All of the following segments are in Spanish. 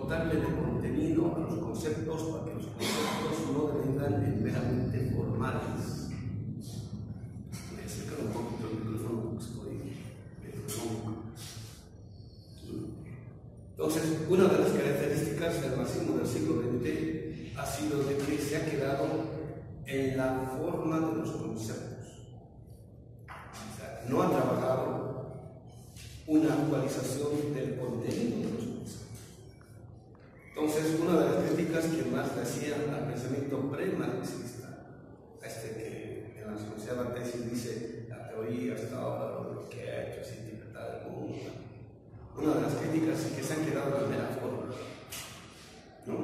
dotarle de contenido a los conceptos para que los conceptos no devengan en meramente formales. Me acerco un poquito el micrófono porque estoy Entonces, una de las características del marxismo del siglo XX ha sido de que se ha quedado en la forma de los conceptos. O sea, no ha trabajado una actualización del contenido de los conceptos. Entonces, una de las críticas que más le hacía al pensamiento pre-marxista, que en la asociada tesis dice la teoría hasta ahora, lo que ha hecho es interpretar el mundo. Una de las críticas es que se han quedado en la mera forma, ¿no?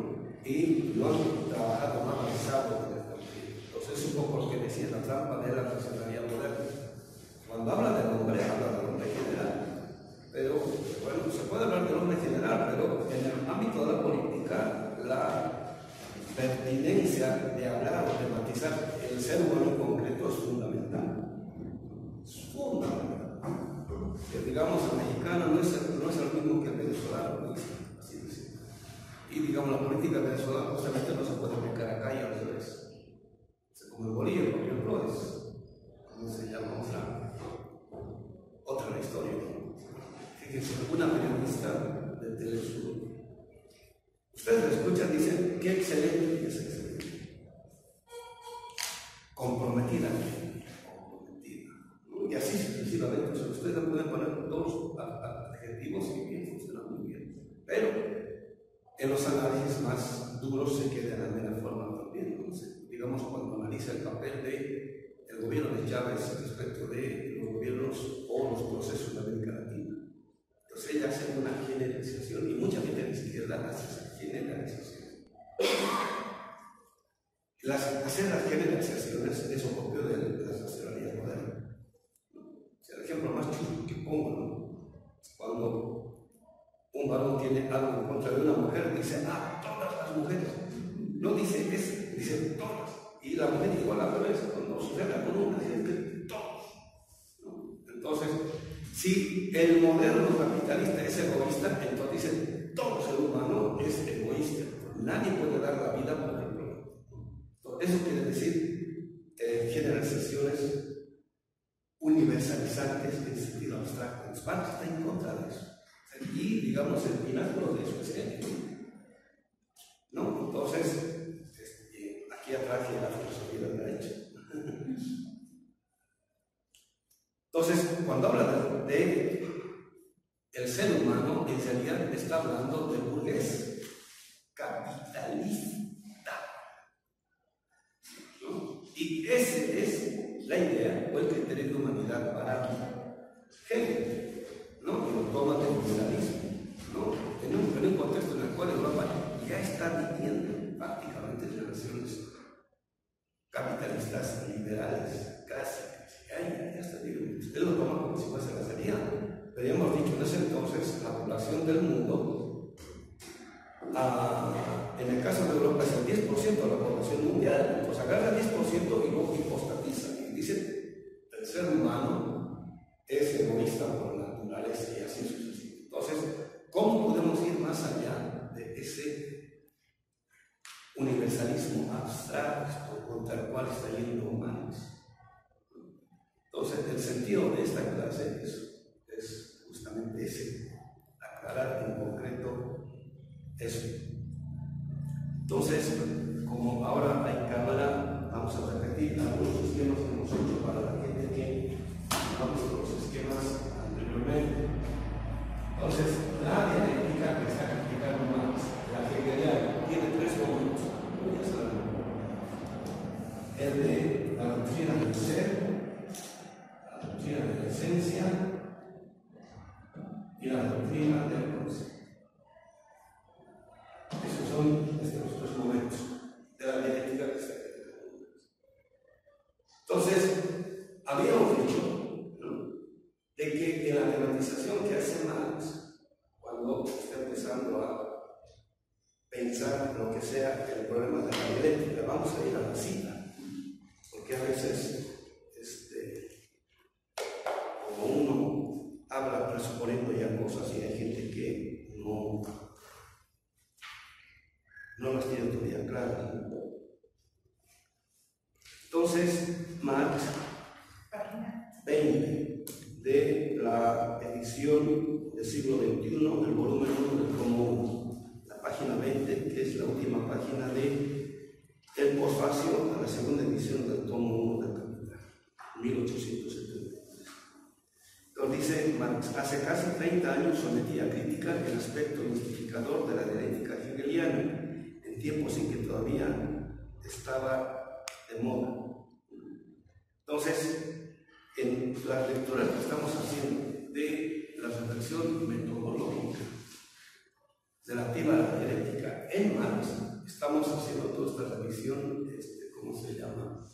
Y no han trabajado, no han avanzado en el contenido. Entonces, es un poco lo que decía la trampa de la racionalidad moderna. Cuando habla del hombre, habla del hombre general. Pero, bueno, se puede hablar del hombre general, pero en el ámbito de la política, la pertinencia de hablar o de matizar el ser humano en concreto es fundamental. Es fundamental. Que digamos el mexicano no es el mismo que el venezolano, así decir. Y digamos la política venezolana justamente no se puede aplicar acá y al revés. Como en Bolivia, por ejemplo, ¿cómo se llama? Otra historia. Fíjense, una periodista de Telesur. Ustedes la escuchan y dicen, qué excelente, y es excelente. Comprometida. Y así sucesivamente. O sea, ustedes pueden poner dos adjetivos y bien, funciona muy bien. Pero en los análisis más duros se queda en la mera forma también. Entonces, digamos, cuando analiza el papel del gobierno de Chávez respecto de los gobiernos o los procesos de América Latina. Entonces ella hace una generalización y mucha gente de izquierda hace esa generalización. Hacer las generalizaciones es un propio de la racionalidad moderna. El ejemplo más chulo que pongo, ¿no? Cuando un varón tiene algo en contra de una mujer, dice, todas las mujeres. No dice ese, dice todas. Y la mujer igual a la revés, cuando sucede con una, dice que todos. ¿No? Entonces, si el moderno capitalista es egoísta, entonces dice, todo ser humano es egoísta. Nadie puede dar la vida por el prójimo. Eso quiere decir generalizaciones universalizantes en sentido abstracto. Marx está en contra de eso. Y, digamos, el pináculo de eso es ético. ¿No? Entonces, aquí atraje la filosofía de la derecha. Entonces, cuando habla de el ser humano, en realidad está hablando del burgués capitalista. ¿No? Y esa es la idea o el criterio de humanidad para Hegel, ¿no? Y lo toma del liberalismo, ¿no? En un contexto en el cual Europa ya está viviendo prácticamente relaciones capitalistas liberales clásicas. Ya está viviendo. Usted lo toma como si fuese la salida. Pero ya hemos dicho en ese entonces, la población del mundo, en el caso de Europa es el 10% de la población mundial. Pues agarra el 10% y luego hipostatiza. Y dice, el ser humano es egoísta por naturaleza y así sucesivamente. Entonces, ¿cómo podemos ir más allá de ese universalismo abstracto contra el cual está yendo humanos? Entonces, el sentido de esta clase es justamente ese, aclarar en concreto eso. Entonces, como ahora hay cámara, vamos a repetir algunos esquemas que hemos hecho para la gente que vamos con los esquemas anteriormente. Entonces, la dialéctica que está criticando Marx, la hegeliana, tiene tres momentos. Ya saben. El de la doctrina del ser, la doctrina de la esencia y la doctrina del concepto. Esos son los tres momentos de la dialéctica que está criticando. Entonces, habíamos dicho, ¿no?, de que en la tematización que hace Marx, cuando está empezando a pensar lo que sea el problema de la dialéctica, vamos a ir a la cita, porque a veces, como uno habla presuponiendo ya cosas y hay gente que no no las tiene todavía claras. Entonces, Marx, 20 de la edición del siglo XXI, del volumen 1 del tomo 1, la página 20, que es la última página del posfacio a la segunda edición del tomo 1 del Capital, 1873. Entonces dice Marx, hace casi 30 años sometí a crítica el aspecto mistificador de la dialéctica hegeliana, en tiempos en que todavía estaba de moda. Entonces, en las lecturas que estamos haciendo de la reflexión metodológica relativa a la dialéctica en Marx, estamos haciendo toda esta revisión, ¿cómo se llama?,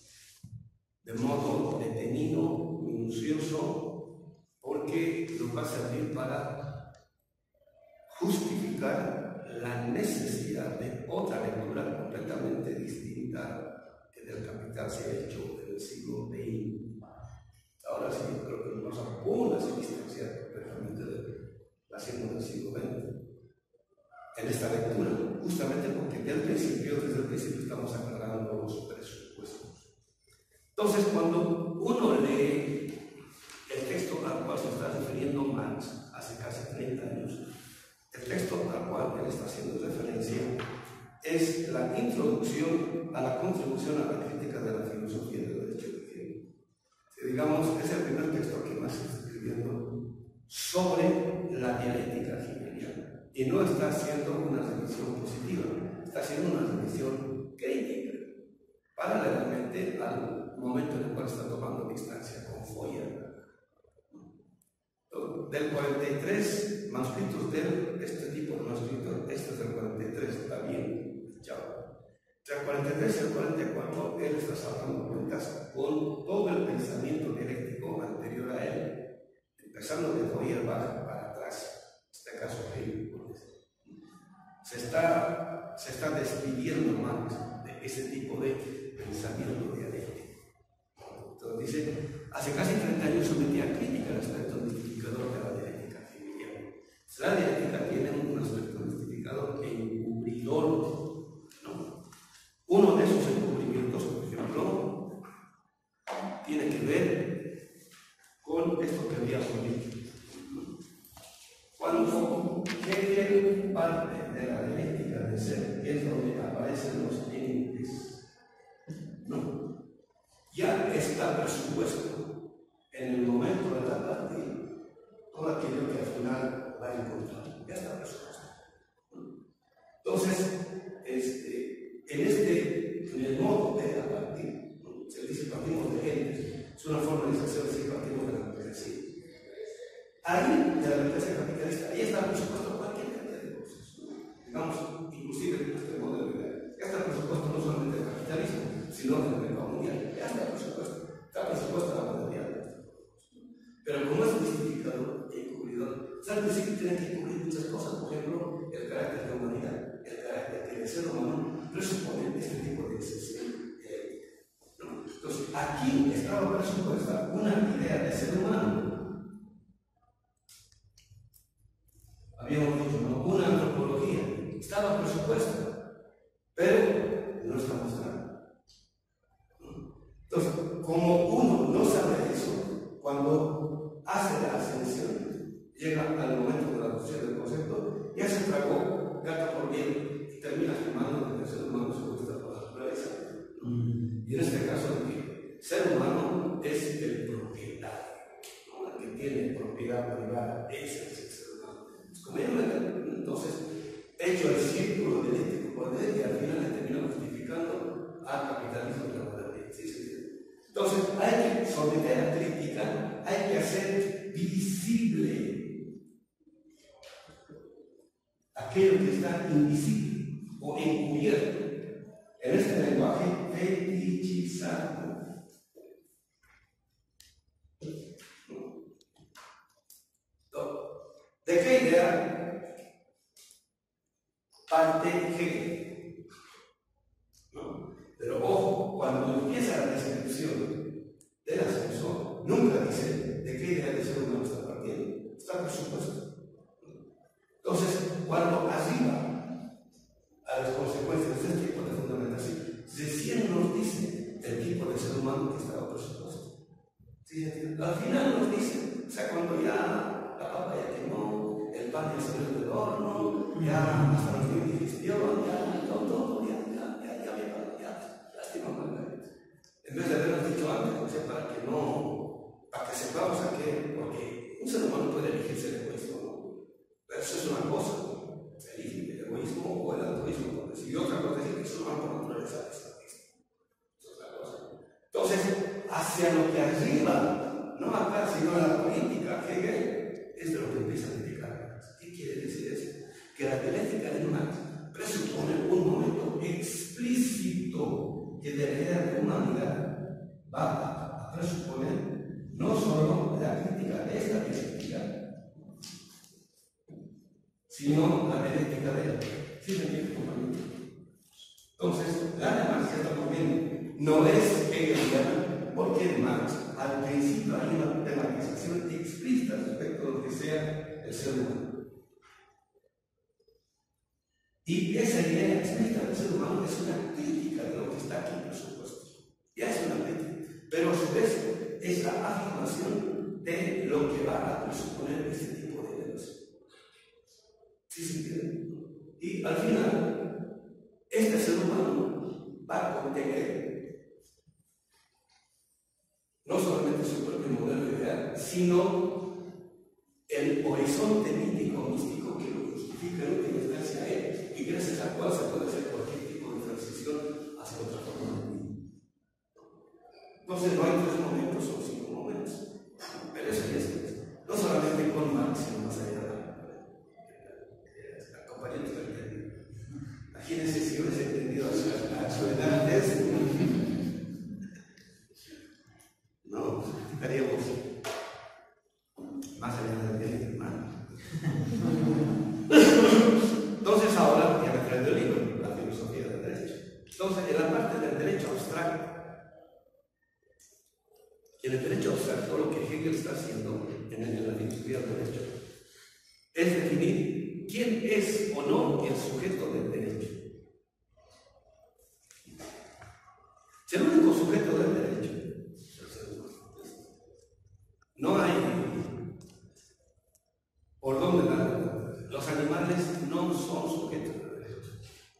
de modo detenido, minucioso, porque nos va a servir para justificar la necesidad de otra lectura completamente distinta que del Capital se ha hecho en el siglo XX. Ahora sí, yo creo que nos apenas se distancia completamente de la hacienda del siglo XX en esta lectura, justamente porque desde el principio estamos aclarando los presupuestos. Entonces, cuando uno lee el texto al cual se está refiriendo Marx hace casi 30 años, el texto al cual él está haciendo referencia es la introducción a la contribución a la crítica de la filosofía del derecho de género. Digamos, es el primer texto que Marx está escribiendo sobre la dialéctica hegeliana, y no está haciendo una revisión positiva, está haciendo una revisión crítica, paralelamente al momento en el cual está tomando distancia con Feuerbach. Del 43 manuscritos de este tipo de manuscritos, este es del 43, está bien, chao. Del 43 al 44, él está sacando cuentas con todo el pensamiento dialéctico anterior a él, empezando de Feuerbach para atrás, en este caso Hegel. Se está despidiendo Marx de ese tipo de pensamiento dialéctico. Entonces dice, hace casi 30 años sometí a crítica el aspecto mistificador de la dialéctica hegeliana. La dialéctica tiene un aspecto mistificador e encubridor, ¿no? Uno de esos encubrimientos, por ejemplo, tiene que ver con esto que habíamos dicho. Cuando Hegel parte de la dialéctica de ser, es donde aparecen los entes, ¿no? Ya está presupuesto en el momento de la partida todo aquello que al final va a encontrar. Ya está presupuesto. Entonces, en el modo de la partida, ¿no? Se dice partimos de entes, es una formalización de decir partimos de la burguesía. Ahí, de la democracia capitalista, ahí está presupuesto cualquier cantidad de cosas. Digamos, inclusive en este modelo de idea. Ya está presupuesto no solamente del capitalismo, sino del mercado mundial. Ya está presupuesto. Está presupuesto la modernidad. Pero como es mistificador e encubridor, al principio tienen que cubrir muchas cosas. Por ejemplo, el carácter de humanidad, el carácter que el ser humano presupone este tipo de excepción ética, ¿no? Entonces, aquí estaba presupuesta una idea de ser humano. Habíamos dicho, ¿no? Una antropología estaba presupuesta, pero no está mostrada. Entonces, como uno no sabe eso, cuando hace la ascensión, llega al momento de la adopción del concepto, ya se tragó gata por bien y termina afirmando que el ser humano se gusta por la naturaleza. Y en este caso, el ser humano es el propietario, ¿no? El que tiene propiedad privada, ese es el ser humano. Como ya me entonces, hecho el círculo dialéctico por él, y al final le termina justificando al capitalismo de la modernidad. ¿Sí? Entonces, hay que someter a crítica, hay que hacer visible aquello que está invisible o encubierto en este lenguaje fetichizado. ¿De qué idea parte Hegel? ¿No? Pero ojo, cuando empieza la descripción del ascensor, nunca dice de qué idea de ser humano está partiendo. Está presupuesto. Entonces, cuando arriba a las consecuencias del ser humano que estaba presupuesto. ¿Sí? Al final nos dice, o sea, cuando ya la papa ya quemó, el pan ya salió del horno, ya hasta los niños digestión, ya todo, ya lástima Margarita. En vez de habernos dicho antes, o sea, para que sepamos a qué, porque un ser humano puede elegir ser egoísta, ¿no? Pero eso es una cosa, ¿no? Elige el egoísmo o el altruismo, por decir. Y otra cosa es decir que el ser humano por naturaleza es egoísta. Es otra cosa. Entonces, hacia lo que arriba, no acá, sino en la política, Hegel es de lo que empieza a criticar. ¿Qué quiere decir eso? Que la dialéctica de Marx presupone un momento explícito que de la idea de humanidad va a presuponer no solo la crítica de esta dialéctica, sino la dialéctica de ella. ¿Sí me entiende, compañero? Entonces, la de Marx que estamos viendo no es hegeliana, porque en Marx al principio hay una tematización explícita respecto a lo que sea el ser humano. Y esa idea explícita del ser humano es una crítica de lo que está aquí, por supuesto. Ya es una crítica. Pero a su vez es la afirmación de lo que va a presuponer este tipo de ideas. ¿Sí se entiende? Y al final, este ser humano va a contener no solamente su propio modelo ideal, sino el horizonte mítico-místico que lo justifica en última instancia a él, y gracias al cual se puede hacer cualquier tipo de transición hacia otra forma de vida. Entonces no hay 3 momentos, son 5 momentos. Pero eso ya es no solamente con Marx, sino más allá de la compañía que entendido. Imagínense si hubiese entendido a su edad de eso. No, estaríamos más allá de bien, hermano. Entonces ahora ya me trae el libro, la filosofía del derecho. Entonces, en la parte del derecho abstracto, en el derecho abstracto, lo que Hegel está haciendo en la filosofía del derecho es definir quién es o no el sujeto del derecho. Si el único sujeto del derecho es el ser humano, no hay por dónde dar. Los animales no son sujetos del derecho.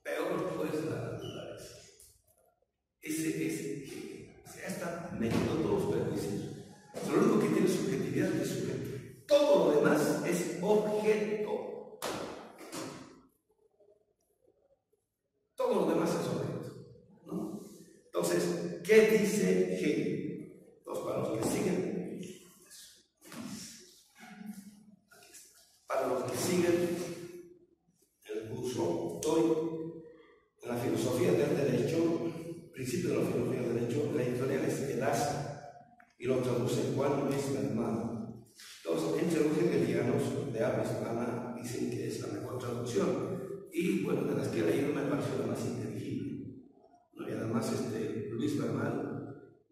Peor pues la naturaleza. Se está metiendo todos los prejuicios. Lo único que tiene subjetividad es sujeto. Todo lo demás es objeto. Todo lo demás es objeto, ¿no? Entonces, ¿qué dice Hegel? Entonces, para los que siguen, para los que siguen el curso, estoy en la filosofía del derecho, principio de la filosofía del derecho, la editorial es Edasa y lo traduce Juan Luis Bernal. Entonces, entre los hegelianos de habla hispana dicen que es la mejor traducción. Y bueno, de las que he leído me pareció la más inteligible, ¿no? Y además Luis Bernal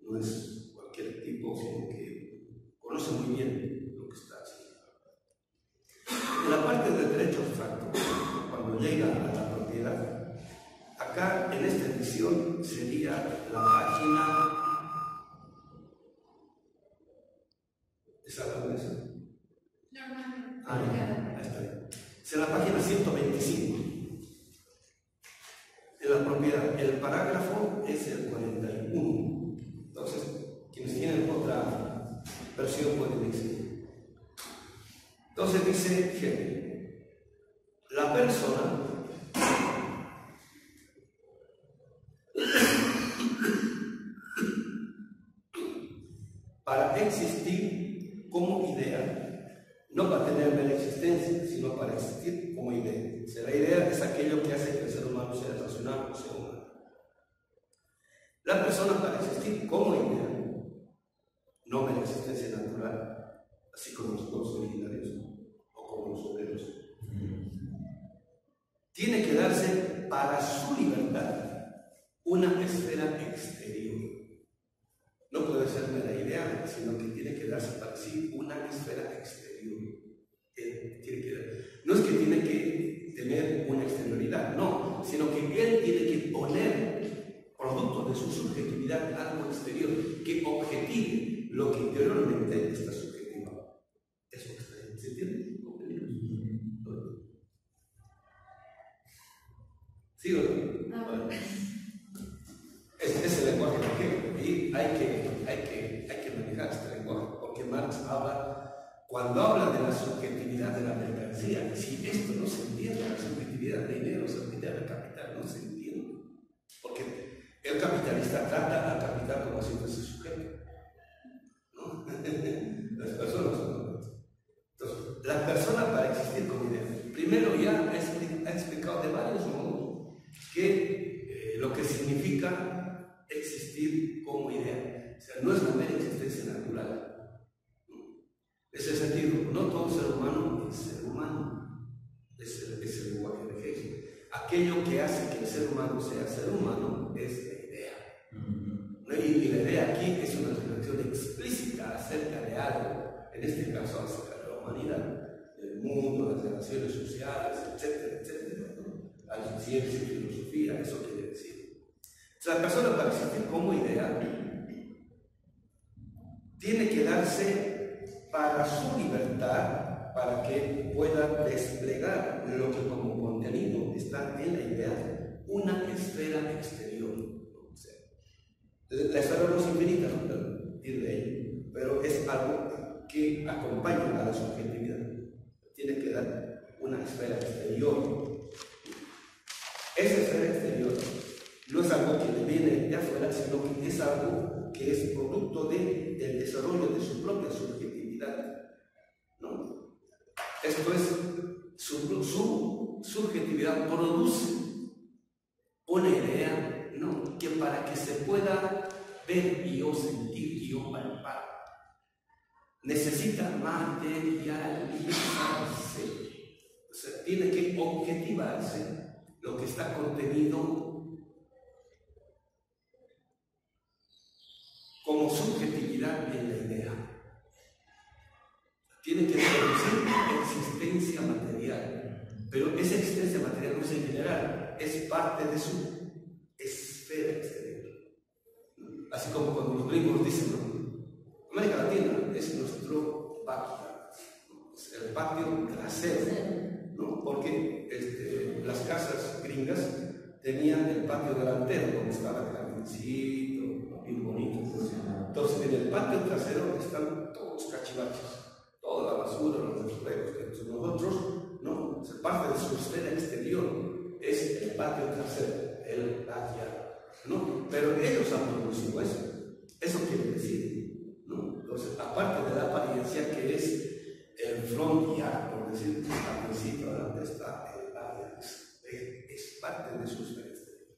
no es cualquier tipo, sino que conoce muy bien lo que está haciendo. En la parte del derecho abstracto, cuando llega a la propiedad, acá en esta edición sería la página. ¿Está la mesa? Ahí está bien. Es en la página 125. En la propiedad, el parágrafo es el 41. Entonces, quienes tienen otra versión pueden decir. Entonces dice que la persona para existir como idea no para tener mera existencia, sino para existir como idea. O sea, la idea es aquello que hace que el ser humano sea racional o sea humano. La persona para existir como idea, no mera existencia natural, así como los pueblos originarios o como los obreros, tiene que darse para su libertad una esfera exterior. No puede ser mera idea, sino que tiene que darse para sí una esfera exterior. No es que tiene que tener una exterioridad, no, sino que él tiene que poner, producto de su subjetividad algo exterior que objetive lo que interiormente está subjetivado. Eso está ahí. ¿Se entiende? ¿Sí o no? Bueno. Ese es el lenguaje de y hay que manejar este lenguaje, porque Marx habla, cuando habla de la subjetividad de la mercancía, si esto no se entiende, la subjetividad de dinero, la subjetividad del capital no se entiende, porque el capitalista trata al capital como si fuese sujeto, ¿no? Las personas son. Entonces, la persona para existir como idea, primero ya ha explicado de varios modos que lo que significa existir como idea. O sea, no es la mera existencia natural. Ese sentido, no todo ser humano es ser humano. Es el lenguaje de Hegel. Aquello que hace que el ser humano sea ser humano es la idea. Y la idea aquí es una reflexión explícita acerca de algo, en este caso acerca de la humanidad, el mundo, las relaciones sociales, etcétera, etcétera, ¿no? La ciencia y filosofía, eso quiere decir. O sea, la persona para existir como idea tiene que darse para su libertad, para que pueda desplegar lo que como contenido está en la idea, una esfera exterior. O sea, la esfera no es infinita, ¿no? Pero es algo que acompaña a la subjetividad. Tiene que dar una esfera exterior. Esa esfera exterior no es algo que le viene de afuera, sino que es algo que es producto del desarrollo de su propia subjetividad, ¿no? Esto es, su subjetividad produce una idea, ¿no? Que para que se pueda ver y o sentir y o palpar, necesita materializarse, o sea, tiene que objetivarse lo que está contenido como subjetividad en la idea. Tiene que producir existencia material, pero esa existencia material no es en general, es parte de su esfera exterior. Así como cuando los gringos dicen, ¿no? América Latina es nuestro patio, es el patio trasero, ¿no? Porque las casas gringas tenían el patio delantero, donde estaba el jardincito, bien bonito. Entonces, en el patio trasero están todos los cachivaches, toda la basura, los reflejos. Entonces, nosotros, no, es parte de su esfera exterior, es el patio trasero, el backyard, ¿no? Pero ellos han producido eso. Eso quiere decir, ¿no? Entonces, aparte de la apariencia que es el front yard, por decir, al principio, donde está el backyard, es parte de su esfera exterior.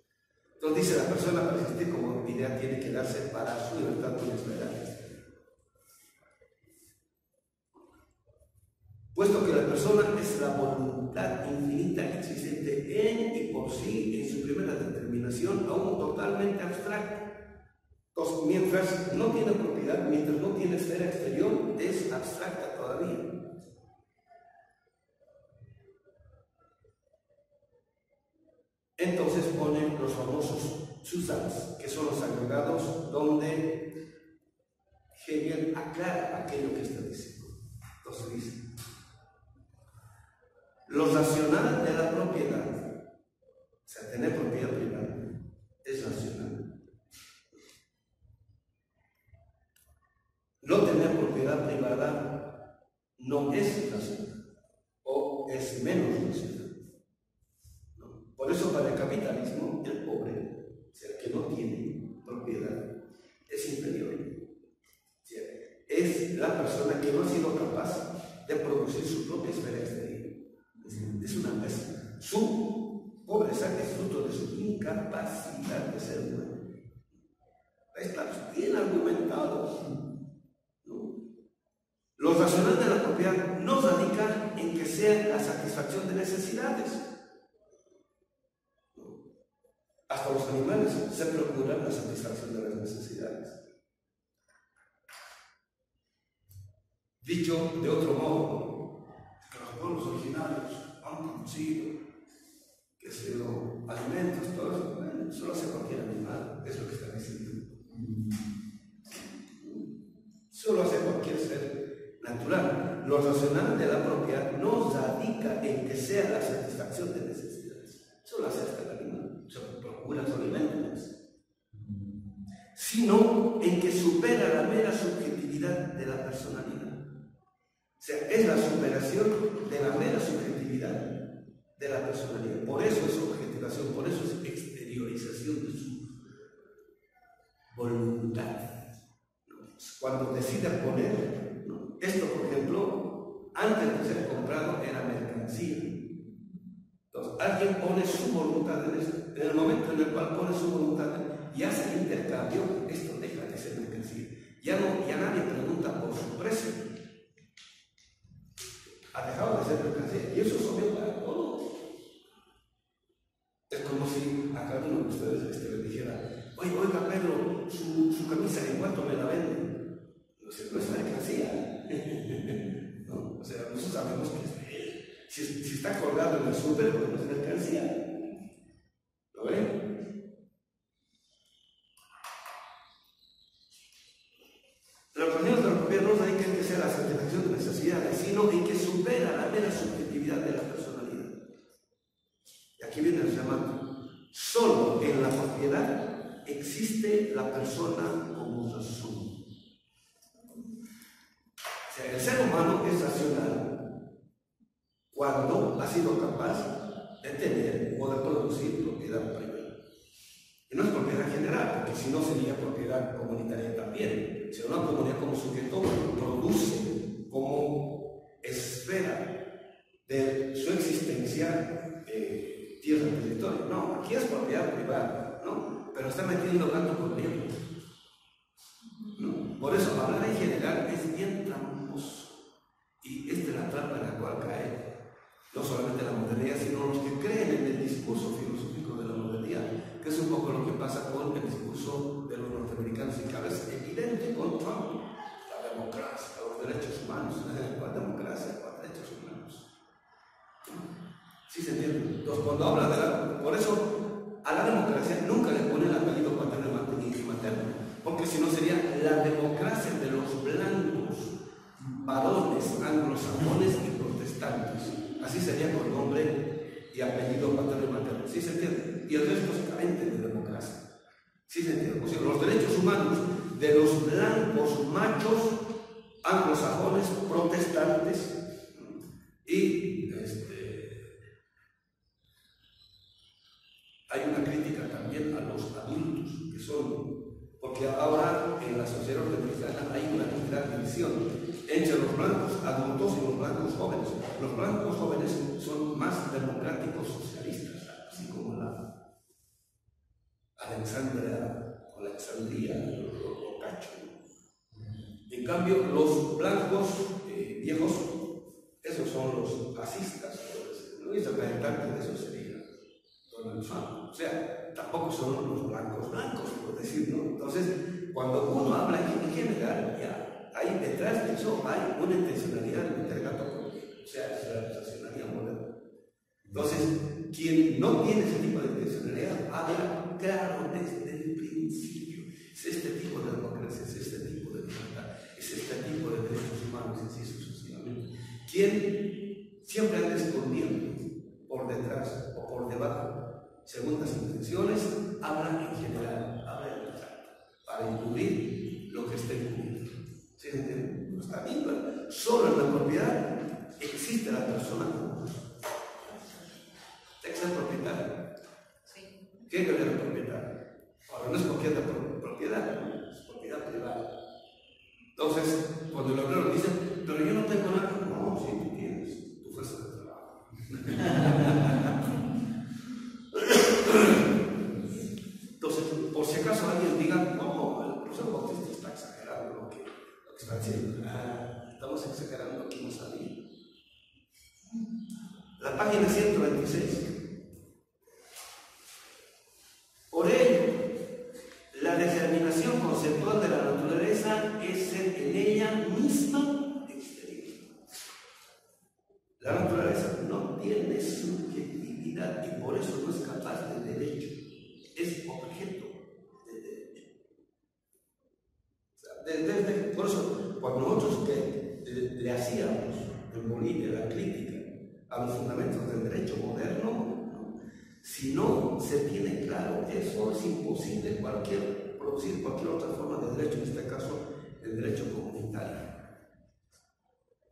Entonces dice, la persona para existir como idea tiene que darse para su libertad y esperanza. Puesto que la persona es la voluntad infinita existente en y por sí, en su primera determinación, aún totalmente abstracta. Entonces, mientras no tiene propiedad, mientras no tiene esfera exterior, es abstracta todavía. Entonces ponen los famosos Zusatz, que son los agregados donde Hegel aclara aquello que está diciendo. Entonces dice, lo racional de la propiedad, o sea, tener propiedad privada, es racional. No tener propiedad privada no es racional, o es menos racional. Por eso para el capitalismo, el pobre, o sea, el que no tiene propiedad, es inferior. O sea, es la persona que no ha sido capaz de producir su propia esfera exterior. Es una mesa. Su pobreza es fruto de su incapacidad de ser humano. Está bien argumentado, ¿no? Lo racional de la propiedad no radica en que sea la satisfacción de necesidades. Hasta los animales se procuran la satisfacción de las necesidades. Dicho de otro modo, que los pueblos originarios han producido, que se lo alimentos, todo eso, bueno, solo hace cualquier animal, es lo que está diciendo. Solo hace cualquier ser natural. Lo racional de la propiedad no radica en que sea la satisfacción de necesidades, solo hace hasta el animal, se procura su alimento, sino en que supera la mera subjetividad de la personalidad. O sea, es la superación de la mera subjetividad de la personalidad. Por eso es objetivación, por eso es exteriorización de su voluntad. Cuando decide poner, ¿no? Esto, por ejemplo, antes de ser comprado era mercancía. Entonces, alguien pone su voluntad en esto. En el momento en el cual pone su voluntad y hace el intercambio, esto deja de ser mercancía. Ya nadie pregunta por su precio. Ha dejado de ser mercancía. Y eso es obvio para todos. Es como si a cada uno de ustedes le dijera: oiga Pedro, su camisa en cuánto me la venden. O sea, no es mercancía. ¿No? O sea, nosotros sabemos que si está colgado en el súper, pues no es mercancía. ¿Lo ven? Los objetivos de la propiedad no radican en que sea la satisfacción de necesidades, sino en que supera la mera subjetividad de la personalidad. Y aquí viene el remate. Solo en la propiedad existe la persona como razón. O sea, el ser humano es racional cuando ha sido capaz de tener o de producir propiedad privada. Y no es propiedad general, porque si no sería propiedad comunitaria también. Si una comunidad como sujeto produce como esfera de su existencia tierra, territorio. No, aquí es propiedad privada, ¿no? Pero está metiendo gato con león, ¿no? Por eso hablar en general es bien tramposo. Y esta es la trampa en la cual cae no solamente la modernidad, sino los que creen en el discurso filosófico de la modernidad, que es un poco lo que pasa con el discurso de los norteamericanos, y cada vez es evidente con Trump: la democracia, los derechos humanos. ¿Cuál democracia? ¿Cuál derechos humanos? ¿Sí se entiende? Entonces, cuando habla de por eso a la democracia nunca le pone el apellido paterno y materno, porque si no sería la democracia de los blancos, varones, anglosajones y protestantes. Así sería con nombre y apellido paterno y materno. ¿Sí se entiende? Y el resto se carente de democracia. ¿Sí se entiende? O sea, los derechos humanos de los blancos machos, anglosajones, protestantes y hay una crítica también a los adultos, que son, porque ahora en la sociedad norteamericana hay una gran división entre los blancos adultos y los blancos jóvenes. Los blancos jóvenes son más democráticos socialistas, así como la Alexandria, los Cacho. En cambio, los blancos viejos, esos son los fascistas, ¿no? Y el representante de eso sería Donald Trump. O sea, tampoco son los blancos, por decirlo. Entonces, cuando uno habla en general, ya hay detrás de eso hay una intencionalidad de meter gato con león. O sea, es la racionalidad moderna. Entonces, quien no tiene ese tipo de intencionalidad habla claro desde el principio. Es este tipo de democracia, es este tipo de libertad, es este tipo de derechos humanos, y así sucesivamente. Quien siempre anda escondiendo por detrás o por debajo, según las intenciones, habla en general, habla en abstracto, para encubrir lo que está encubierto. ¿Sí se entiende? No está bien, pero solo en la propiedad existe la persona como es el propietario. Sí. ¿Qué es el propietario? Ahora, no es cualquier propiedad, ¿no? Es propiedad privada. Entonces, cuando el obrero dice: pero yo no tengo nada. No, sí, tú tienes tu fuerza de trabajo. Entonces, por si acaso alguien diga: no, el profesor Bautista está exagerando lo que está diciendo. Estamos exagerando, aquí no sabía. La página 126. Por ello, la determinación conceptual de la naturaleza es ser en ella misma exterior. La naturaleza no tiene subjetividad y por eso no es capaz de derecho. Es cuando nosotros le hacíamos en Bolivia la crítica a los fundamentos del derecho moderno, ¿no? Si no se tiene claro eso, es imposible producir cualquier otra forma de derecho, en este caso el derecho comunitario.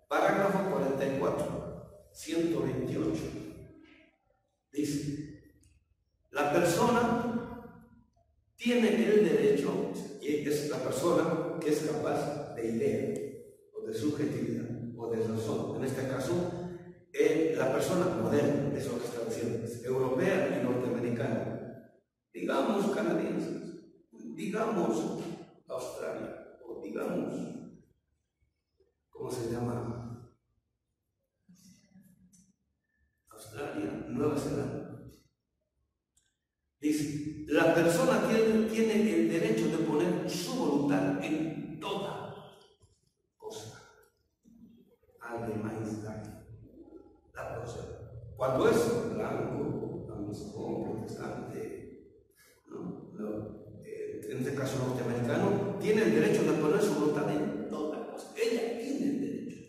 Parágrafo 44, 128, dice: la persona tiene el derecho, y es la persona que es capaz de idea, o de subjetividad, o de razón, en este caso, la persona moderna, eso es lo que está diciendo, es europea y norteamericana, digamos canadienses, digamos Australia, o digamos, ¿cómo se llama? Australia, Nueva Zelanda. Dice: la persona tiene el derecho de poner su voluntad en toda cosa. Alguien más da la cosa. Cuando es blanco, anglo-sajón, protestante, ¿no? En este caso norteamericano, tiene el derecho de poner su voluntad en toda cosa. Ella tiene el derecho.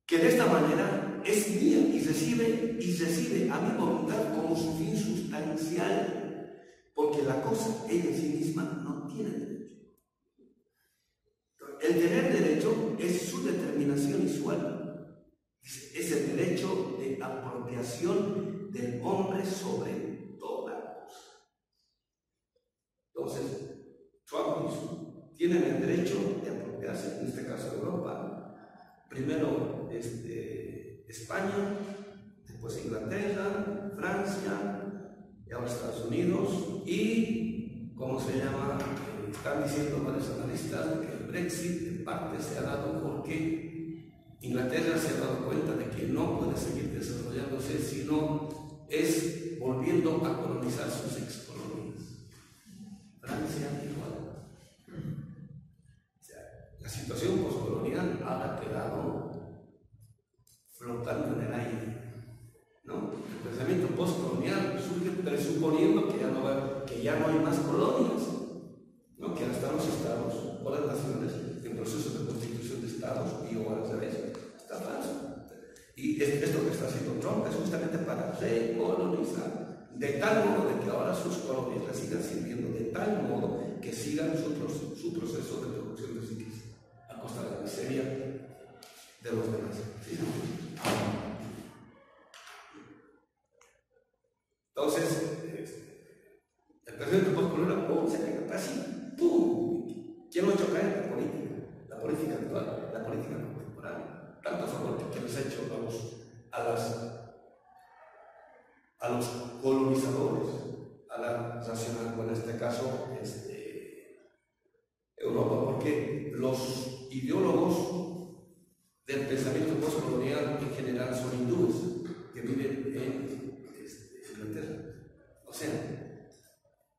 Que de esta manera es mía y recibe a mi voluntad como su fin sustancial, porque la cosa ella en sí misma no tiene derecho. El tener derecho es su determinación y su alma. Es el derecho de apropiación del hombre sobre toda cosa. Entonces, Trump tienen el derecho de apropiarse, en este caso Europa, primero España, después Inglaterra, Francia, y ahora Estados Unidos, y, ¿cómo se llama? Están diciendo varios analistas que el Brexit en parte se ha dado porque Inglaterra se ha dado cuenta de que no puede seguir desarrollándose si no es volviendo a colonizar sus excolonias. Francia igual. O sea, la situación postcolonial ha quedado flotando en el aire, ¿no? El pensamiento postcolonial surge presuponiendo que ya no hay más colonias, ¿no? Que ahora están los estados o las naciones en proceso de constitución de estados y ahora se ve, está falso. Y esto que está haciendo Trump es justamente para recolonizar, de tal modo de que ahora sus colonias le sigan sirviendo, de tal modo que sigan su proceso de producción de riqueza a costa de la miseria de los demás. ¿Sí? Entonces, el presidente postcolonial se cae así, ¡pum! ¿Quién lo ha hecho caer? La política actual, la política contemporánea. Tanto favor que les ha hecho a los colonizadores, a la nacional, o en este caso Europa, porque los ideólogos del pensamiento postcolonial en general son hindúes que viven en Inglaterra. O sea,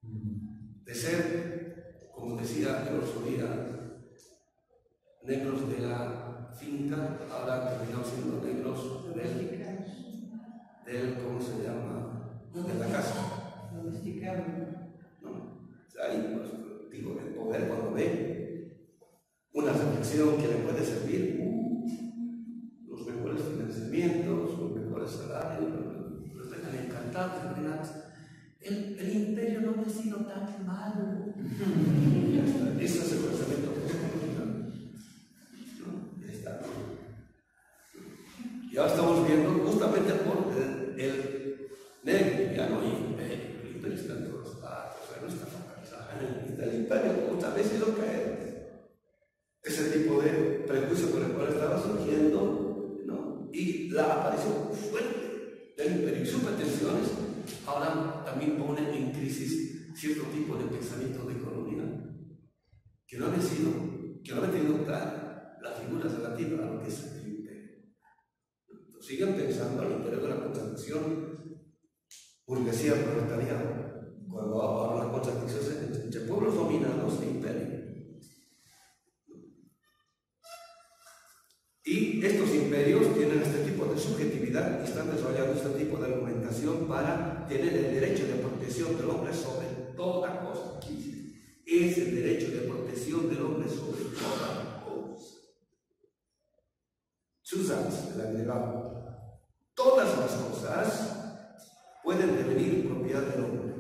de ser, como decía el otro día, negros de la finca, ahora terminamos siendo negros del ¿cómo se llama? De la casa. Domesticado. ¿No? O sea, ahí, pues, digo, el poder cuando ve una reflexión que le puede servir, los mejores financiamientos, los mejores salarios, los dejan encantados, el imperio no ha sido tan malo. Eso es el pensamiento postcolonial. ¿No? Ya está. Y ahora estamos viendo justamente por el negro, ya no hay imperio, el imperio está en todas partes, o sea, no está focalizado. El imperio muchas veces hizo caer ese tipo de prejuicio con el cual estaba surgiendo, ¿no? Y la aparición fuerte del imperio y sus pretensiones ahora también ponen en crisis cierto tipo de pensamiento de colonia que no han tenido clara la figura relativa a lo que es el imperio. Entonces, siguen pensando al interior de la contradicción burguesía proletariado, cuando hablan de contradicciones entre pueblos dominados e imperio. Y estos imperios tienen este tipo de subjetividad y están desarrollando este tipo de argumentación para tener el derecho de protección del hombre sobre toda cosa. Es el derecho de protección del hombre sobre toda cosa. Zusatz, el agregado. Todas las cosas pueden devenir propiedad del hombre.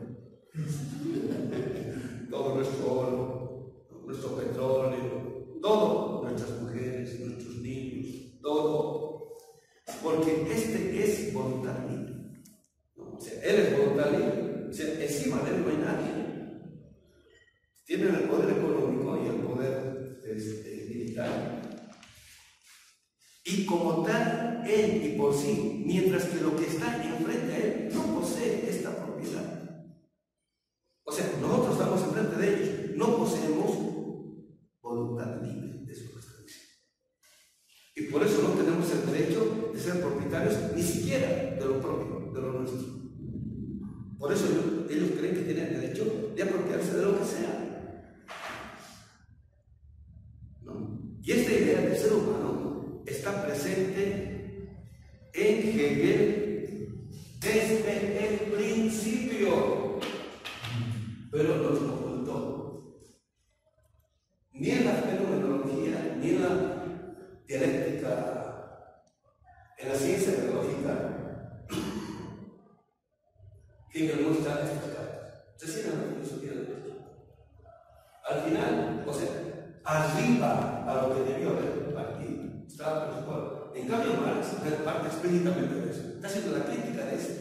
Todo nuestro oro, nuestro petróleo, todo, nuestras mujeres, nuestros niños, todo, porque este es voluntad libre. ¿No? O sea, él es voluntad libre, o sea, encima de él no hay nadie. Tienen el poder económico y el poder militar. Y como tal, él y por sí, mientras que lo que está enfrente a él no posee esta propiedad. O sea, nosotros estamos enfrente de ellos, no poseemos voluntad libre, de su existencia. Y por eso no tenemos el derecho de ser propietarios ni siquiera de lo propio, de lo nuestro. Por eso ellos creen que tienen el derecho de apropiarse de lo que sea. ¿No? Y esta idea del ser humano está presente en Hegel desde el principio, pero nos lo ocultó. Ni en la fenomenología, ni en la dialéctica, en la ciencia biológica, Hegel muestra estas cartas. Recién en la filosofía del derecho. Al final, o sea, arriba a lo que debió haber aquí, estaba preocupado. En cambio, Marx parte explícitamente de eso. Está haciendo la crítica de esto.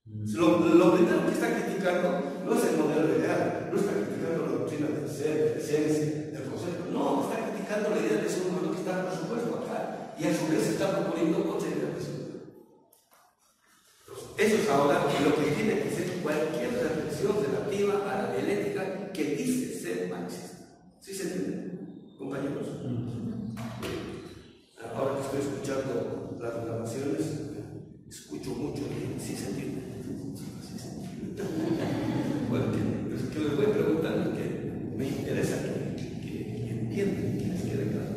Lo primero que está criticando no es el modelo ideal, no está criticando la doctrina del ser, de la esencia, del concepto, no, está criticando la idea de ser humano que está por supuesto acá y a su vez está proponiendo otra idea de ser humano. Eso es ahora lo que tiene que ser cualquier reflexión relativa a la dialéctica que dice ser marxista. ¿Sí se entiende, compañeros? Ahora que estoy escuchando las grabaciones, escucho mucho y sí se entiende. Bueno, que les voy preguntando que me interesa que entiendan, que les quede claro.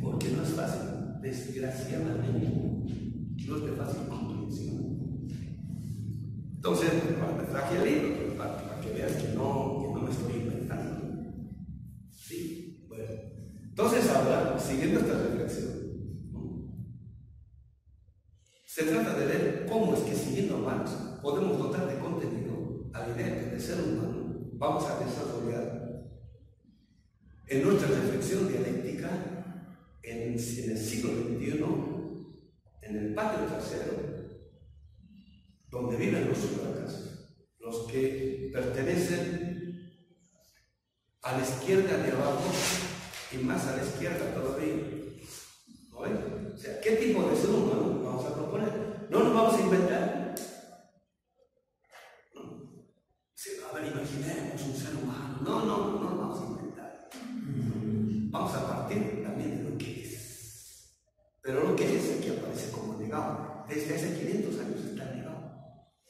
Porque no es fácil, desgraciadamente, no es de fácil comprensión. Entonces, me traje el libro para que vean que no me estoy inventando. Sí, bueno. Entonces, ahora, siguiendo esta reflexión, se trata de ver cómo es que, siguiendo a Marx, podemos dotar de contenido a la idea que de ser humano vamos a desarrollar en nuestra reflexión dialéctica en el siglo XXI, en el patio trasero, donde viven los subracas, los que pertenecen a la izquierda de abajo y más a la izquierda todavía. ¿No ven? O sea, ¿qué tipo de ser humano vamos a proponer? No nos vamos a inventar. No. Sí, a ver, imaginemos un ser humano. No nos vamos a inventar. Vamos a partir también de lo que es. Pero lo que es aquí aparece como negado. Desde hace 500 años está negado.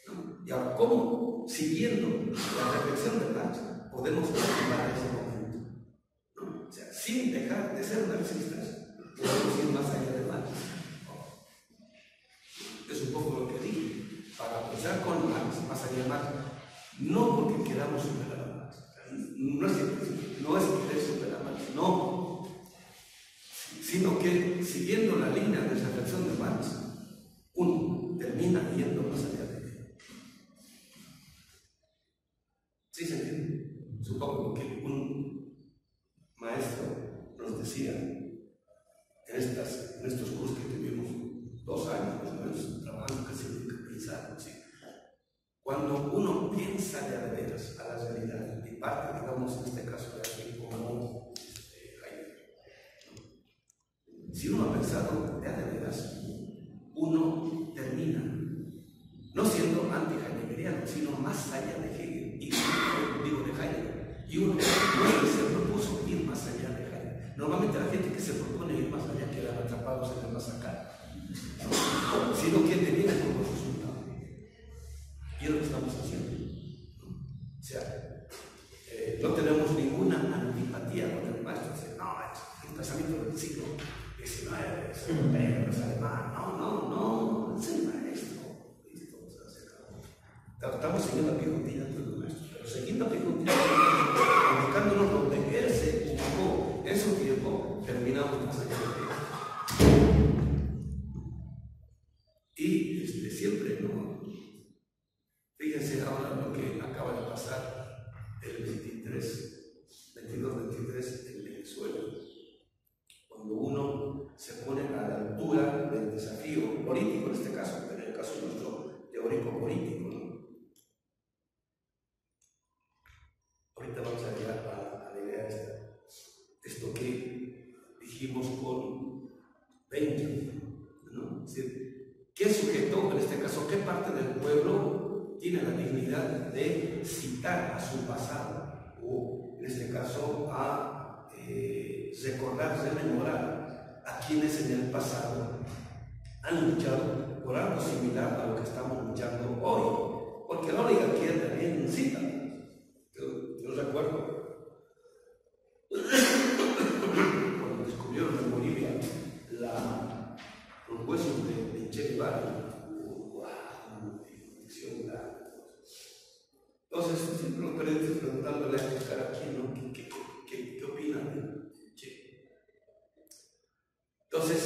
¿No? Y ahora, ¿cómo, siguiendo la reflexión de Marx, podemos arribar a ese momento? ¿No? O sea, sin dejar de ser marxistas, podemos ir más allá de Marx. Es un poco lo que dije. Para pensar con Marx, más allá de Marx, no porque queramos superar a Marx. No es querer superar a Marx, no. Sino que, siguiendo la línea de reflexión de Marx, uno termina yendo más allá de él. ¿Sí se entiende? Supongo que un maestro nos decía en estos cursos que tuvimos 2 años más o menos trabajando, que significa pensar, ¿sí? Cuando uno piensa de a veras a la realidad y parte, digamos, en este caso de aquí como si uno ha pensado de a veras, uno termina no siendo anti-heideggeriano, sino más allá de Hegel, y digo de Heidegger, y uno se propuso ir más allá de Heidegger. Normalmente la gente que se propone ir más allá quedan atrapados en el más acá, sino que termina como resultado. Y es lo que estamos haciendo. O sea, no tenemos ninguna antipatía con el maestro. No, es el pensamiento del siglo XIX, es europeo, es alemán. No, es el maestro. Estamos siguiendo a Pijutina de los maestros, pero siguiendo a Pijutina, ubicándonos donde él se ubicó en su tiempo, terminamos Fíjense ahora lo que acaba de pasar el 22-23 en Venezuela. Cuando uno se pone a la altura del desafío político, en este caso, pero en el caso nuestro, teórico político, ¿no? Ahorita vamos a llegar a la idea esto que dijimos con Benjamin, ¿no? Es decir, ¿qué sujeto, en este caso, qué parte del pueblo tiene la dignidad de citar a su pasado? O, en este caso, a recordar, rememorar a quienes en el pasado han luchado por algo similar a lo que estamos luchando hoy. Porque la oligarquía también cita. Yo recuerdo cuando descubrieron en Bolivia los huesos de Che Guevara. Entonces, siempre los periodistas preguntándole a cada quien, ¿no? ¿Qué opinan de Che? Entonces,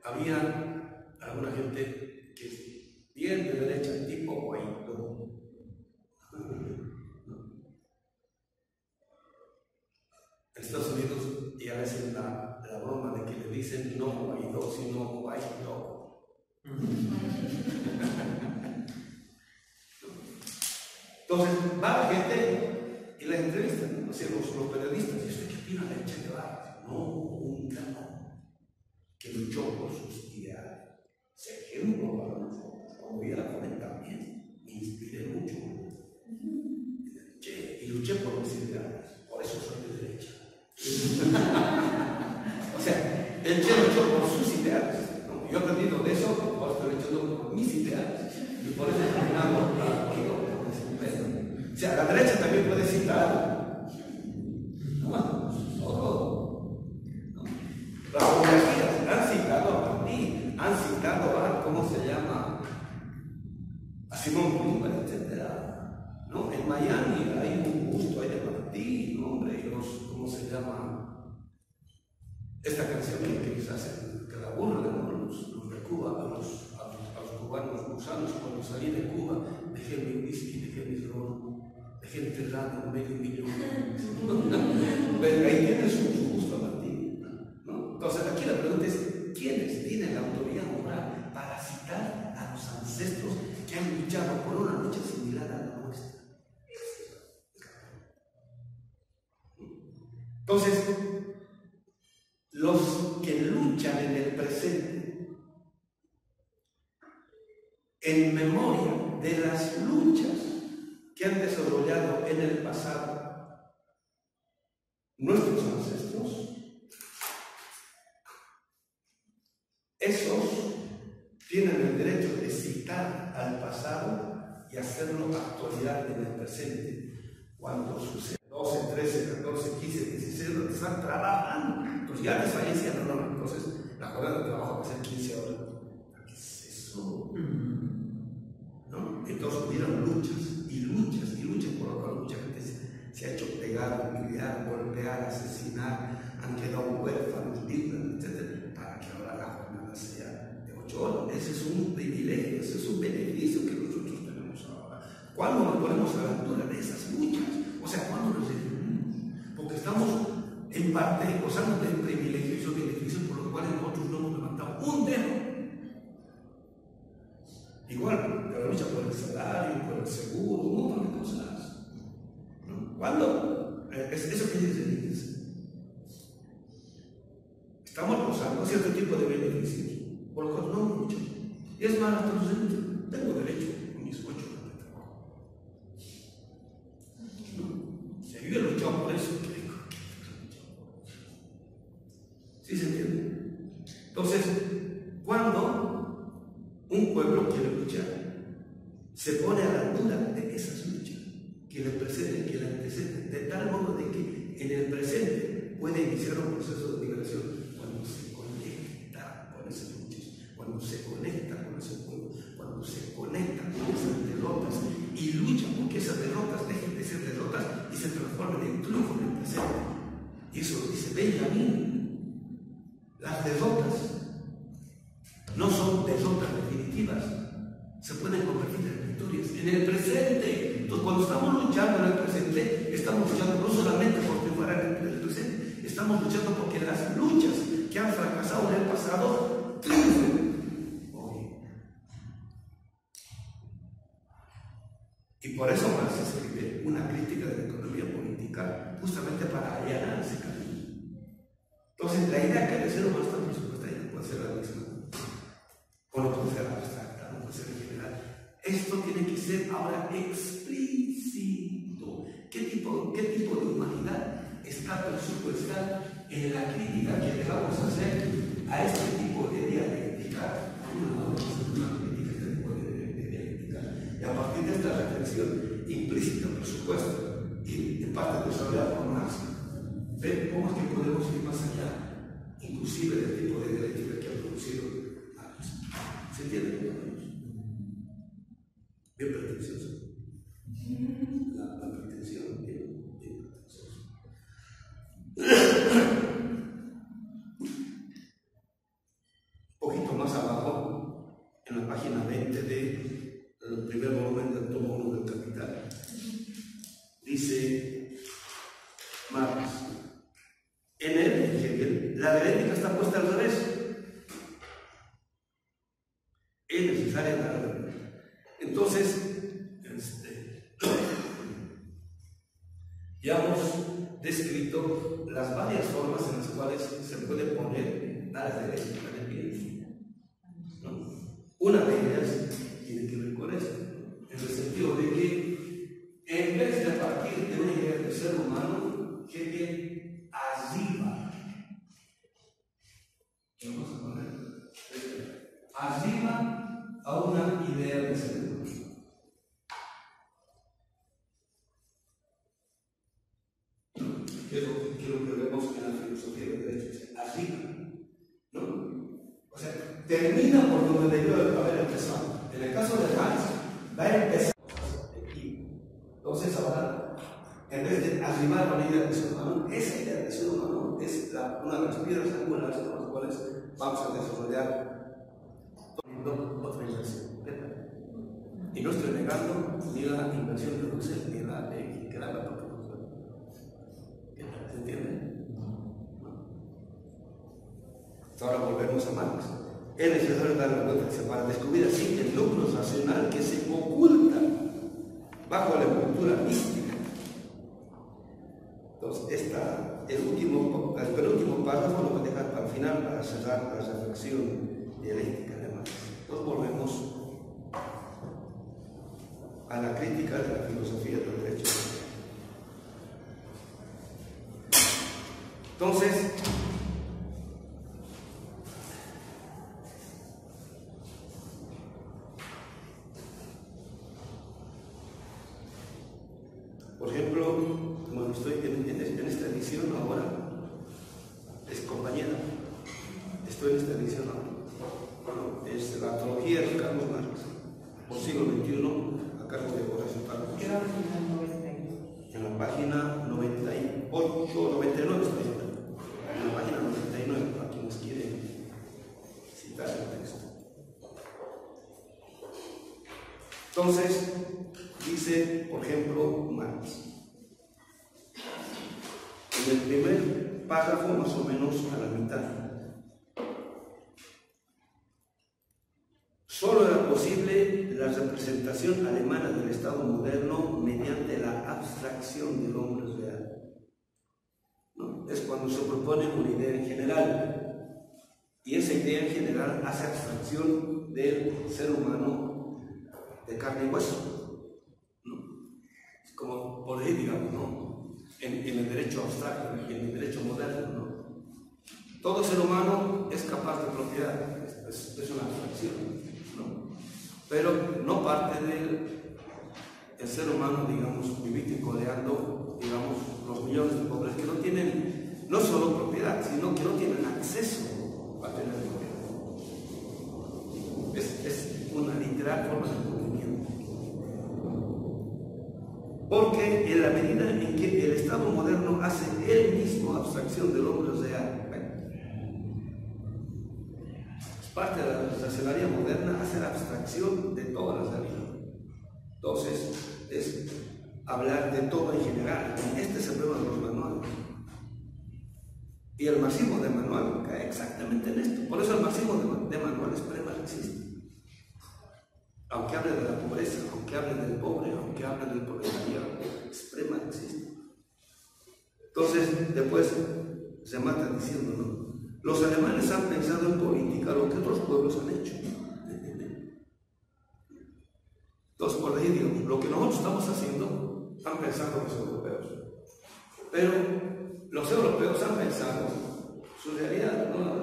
había alguna gente que es bien de derecha, tipo Guaidó. En Estados Unidos, y a veces la broma de que le dicen no Guaidó, sino Guaidó. Entonces, va la gente y la entrevista, ¿no? O sea, los periodistas, ¿y usted qué opina de Che Guevara? No, un gran que luchó por sus ideales. Es ejemplo para nosotros. Cuando yo era joven también, me inspiré mucho. Y luché por mis ideales, por eso soy de derecha. O sea, el Che luchó por sus ideales, ¿no? Yo he aprendido de eso, ahora estoy luchando por mis ideales, y por eso he terminado con ese pedo. O sea, la derecha también puede citar, las oligarquías han citado a Martí, han citado a, ¿cómo se llama?, a Simón Bolívar, etc. ¿No? En Miami hay un busto ahí de Martí, ¿no? Hombre, y ¿cómo se llama? Esta canción que quizás que la burla, ¿no? Los de Cuba, a los cubanos gusanos, cuando salí de Cuba, dejé mi whisky, dejé mis ron, dejé enterrado medio millón. Pero ahí tiene su gusto a Martí, ¿no? Entonces aquí la pregunta es, ¿quiénes tienen la autoridad moral para citar a los ancestros que han luchado por una lucha similar a la nuestra? Entonces, los que luchan en el presente, en memoria de las luchas que han desarrollado en el pasado nuestros ancestros, esos tienen el derecho de citar al pasado y hacerlo actualidad en el presente. Cuando sucede 12, 13, 14, 15, 16, están trabajando. Entonces ya desfallecieron, ¿no? Entonces la jornada de trabajo va a ser 15 horas. ¿Qué es eso? ¿No? Entonces hubieron luchas y luchas y luchas por lo cual mucha gente se ha hecho pegar, humillar, golpear, asesinar, han quedado huérfanos, viudas, etc. Para que ahora la jornada sea de 8 horas. Ese es un privilegio, ese es un beneficio que nosotros tenemos ahora. ¿Cuándo nos ponemos a la altura de esas luchas? O sea, ¿cuándo nos definimos? Porque estamos en parte gozando de privilegios o beneficios por los cuales nosotros no hemos levantado un dedo. Igual, la lucha por el salario, por el seguro, un montón de cosas, ¿no? ¿Cuándo? Eso que dice, estamos gozando cierto tipo de beneficios por los cuales no hemos luchado. Y es más, hasta los derechos. Tengo derecho a mis 8 horas de trabajo. ¿No? Si yo he luchado por eso, ¿qué digo? ¿Sí se entiende? Entonces, cuando un pueblo quiere luchar, se pone a la altura de esas luchas que le preceden, que le anteceden, de tal modo de que en el presente puede iniciar un proceso de liberación cuando se conecta con esas luchas, cuando se conecta con ese pueblo, cuando se conecta con esas derrotas y lucha porque esas derrotas dejen de ser derrotas y se transformen en triunfo en el presente. Y eso lo dice Benjamin. Las derrotas no son derrotas definitivas, se pueden convertir en victorias en el presente. Entonces, cuando estamos luchando en el presente, estamos luchando no solamente por triunfar en el presente, estamos luchando porque las luchas que han fracasado en el pasado triunfen hoy. Y por eso Marx escribe una crítica de la economía política, justamente para allanar ese camino. Entonces, la idea que el ser humano está presupuestada no puede ser la misma, o no puede ser abstracta, no puede ser en general. Esto tiene que ser ahora explícito. ¿Qué tipo de humanidad está presupuestada en la crítica que le vamos a hacer a este tipo de dialéctica? Y a partir de esta reflexión implícita, por supuesto, y en parte desarrollada por Marx, ver cómo es que podemos ir más allá, inclusive del tipo de dialéctica que ha producido Marx. ¿Se entiende? Bien pretencioso. La pretensión, bien pretencioso. Un poquito más abajo, en la página 20 del primer volumen del tomo 1 del Capital, dice Marx: en él, en Hegel, la dialéctica está puesta al revés. Es necesaria la verdad. Entonces, ya hemos descrito las varias formas en las cuales se puede poner a la dialéctica del bien, ¿no? Una de ellas tiene que ver con esto, en el sentido de que en vez de partir de una idea del ser humano, que arriba, vamos a poner arriba a una idea del ser humano. Es lo que quiero que vemos en la filosofía del derecho, arriba, ¿no? O sea, termina por donde debió haber empezado. En el caso de Marx, va a empezar aquí. Entonces, ahora, en vez de arribar a una idea del ser humano, esa idea del ser humano es una de las piedras angulares con las cuales vamos a desarrollar otra inversión. Y no estoy negando ni la inversión de Russell ni la de que da la propia. ¿Se entiende? Ahora volvemos a Marx. Es necesario darle cuenta para descubrir así el núcleo racional que se oculta bajo la estructura mística. Entonces, el penúltimo párrafo lo voy a dejar para el final para cerrar la reflexión dialéctica de Marx. Entonces volvemos a la crítica de la filosofía del derecho. Entonces, por ejemplo, bueno, estoy en esta edición ahora, es compañera, estoy en esta edición ahora. Bueno, es la antología de Carlos Marx, por siglo XXI, a cargo de Horacio Carlos. En la página 98, 99 estoy en la página 99, para quienes quieren citar el texto. Entonces, dice, por ejemplo, Marx, en el primer párrafo, más o menos a la mitad, solo era posible la representación alemana del Estado moderno mediante la abstracción del hombre real. ¿No? Es cuando se propone una idea en general, y esa idea en general hace abstracción del ser humano de carne y hueso, ¿no? Es como por ahí, digamos, ¿no? En el derecho abstracto y en el derecho moderno, ¿no? Todo ser humano es capaz de propiedad, es una abstracción, ¿no? Pero no parte del ser humano, digamos, vivito y coleando, digamos, los millones de pobres que no tienen no solo propiedad, sino que no tienen acceso a tener propiedad. Es una literal forma de entendimiento. Porque en la medida en que el Estado moderno hace él mismo abstracción del hombre real, parte de la racionalidad moderna hacer abstracción de toda la realidad. Entonces, es hablar de todo en general. Este es el problema de los manuales. Y el marxismo de manual cae exactamente en esto. Por eso el marxismo de manual es premarxista. Aunque hable de la pobreza, aunque hable del pobre, aunque hable del proletariado, es premarxista. Entonces, después se mata diciendo, ¿no? Los alemanes han pensado en política lo que otros pueblos han hecho. Entonces, por ahí digo, lo que nosotros estamos haciendo, han pensado los europeos. Pero los europeos han pensado su realidad, ¿no?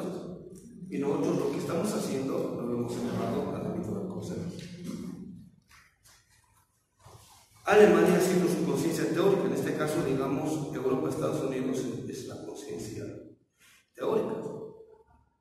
Y nosotros lo que estamos haciendo lo hemos elevado al ámbito del concepto. Alemania haciendo su conciencia teórica, en este caso, digamos, Europa, Estados Unidos es la conciencia teórica.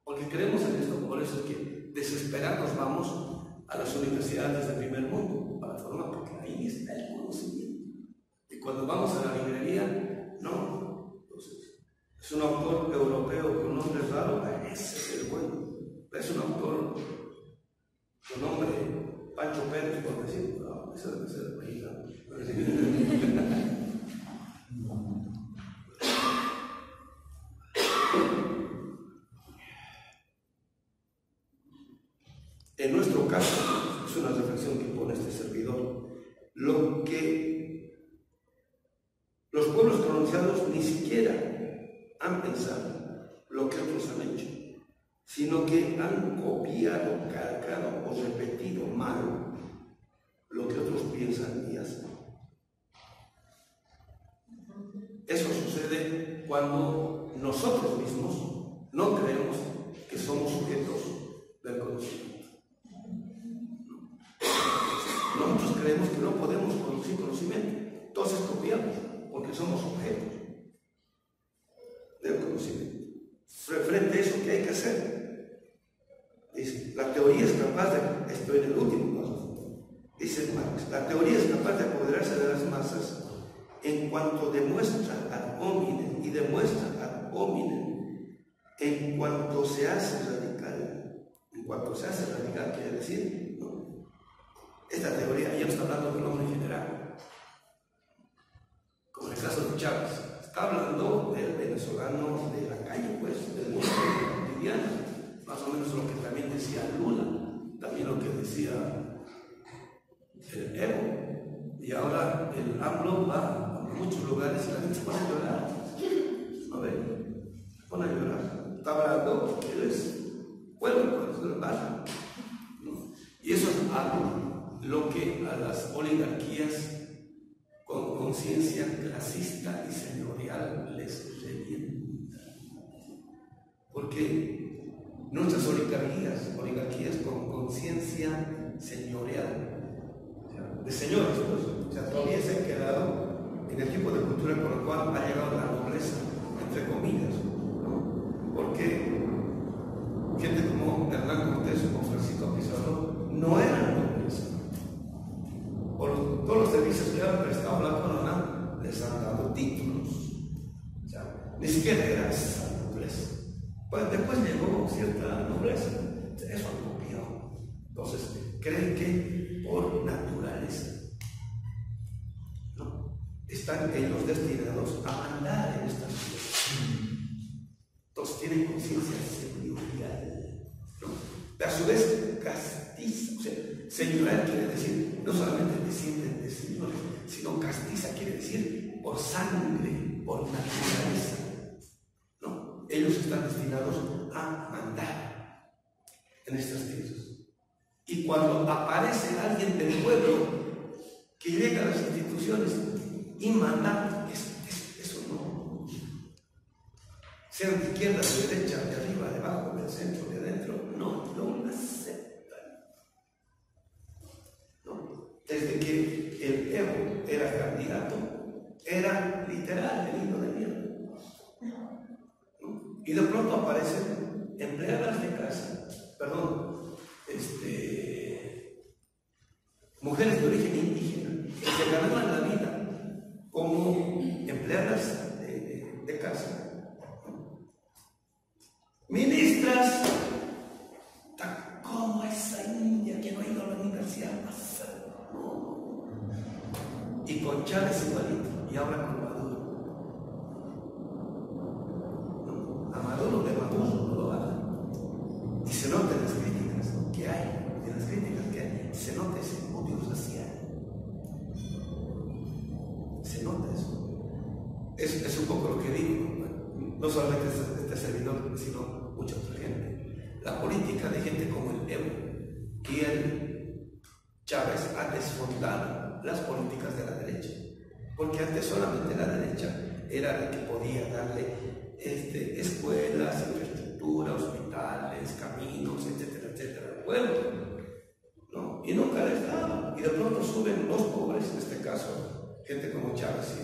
Porque creemos en esto, por eso es que desesperados vamos a las universidades del primer mundo para formar, porque ahí está el conocimiento. Y cuando vamos a la librería, no. Entonces, es un autor europeo con nombre raro, ese es el bueno. Es un autor con nombre Pancho Pérez, por decirlo, no, eso debe ser mexicano. En nuestro caso, es una reflexión que pone este servidor, lo que los pueblos colonizados ni siquiera han pensado lo que otros han hecho, sino que han copiado, calcado o repetido mal lo que otros piensan y hacen. Eso sucede cuando nosotros mismos no creemos que somos sujetos del conocimiento. Nosotros creemos que no podemos producir conocimiento, entonces copiamos, porque somos objetos del conocimiento. Frente a eso, ¿qué hay que hacer? Dice, la teoría es capaz de, estoy en el último paso, dice Marx, la teoría es capaz de apoderarse de las masas en cuanto demuestra ad hominem, y demuestra ad hominem en cuanto se hace radical. En cuanto se hace radical quiere decir, ¿no? Esta teoría ya no está hablando del hombre en general, como en el caso de Chávez, está hablando del venezolano de la calle, pues, del mundo cotidiano, más o menos lo que también decía Lula, también lo que decía el Evo, y ahora el AMLO va a muchos lugares y la gente se pone a llorar, ¿no ven? Se pone a llorar, está hablando, él es pueblo, es el barrio, ¿no? Y eso es algo lo que a las oligarquías con conciencia clasista y señorial les revienta. Porque nuestras oligarquías con conciencia señorial, o sea, de señores, pues, o sea, todavía se han quedado en el tipo de cultura con el cual ha llegado la nobleza, entre comillas, ¿no? Porque gente como Hernán Cortés o Francisco Pizarro no eran nobles. Por todos los servicios que han prestado a la corona, les han dado títulos. O sea, ni siquiera era esa nobleza. Pues después llegó cierta nobleza. Eso han copiado. Entonces, creen que por naturaleza, ¿no? Están ellos destinados a mandar en estas cosas. Entonces, tienen conciencia señorial, ¿no? A su vez, castiza. O sea, señorial quiere decir, no solamente descienden de señores, sino castiza quiere decir por sangre, por naturaleza, ¿no? Ellos están destinados a mandar en estas tierras. Y cuando aparece alguien del pueblo que llega a las instituciones y manda, eso no. Sean de izquierda, de derecha, de arriba, de abajo, del centro, de adentro, no lo aceptan. Desde que el Evo era candidato, era literal el hilo de miel, ¿no? Y de pronto aparecen empleadas de casa, mujeres de origen indígena, que se ganaban la vida como empleadas de casa, ¿no? Ministras, como esa india que no ha ido a la universidad. No. Y con Chávez igualito, y ahora con Maduro. No, a Maduro de Maduro no lo bajan. Y se nota en las críticas que hay, se nota ese odio racial. Se nota eso. Es un poco lo que digo, no solamente este servidor, sino mucha otra gente. La política de gente como el Evo y el Chávez ha desfondado las políticas de la derecha, porque antes solamente la derecha era la que podía darle escuelas, infraestructura, hospitales, caminos, etcétera, etcétera, al pueblo, ¿no? Y nunca le estaba. Y de pronto suben los pobres, en este caso, gente como Chávez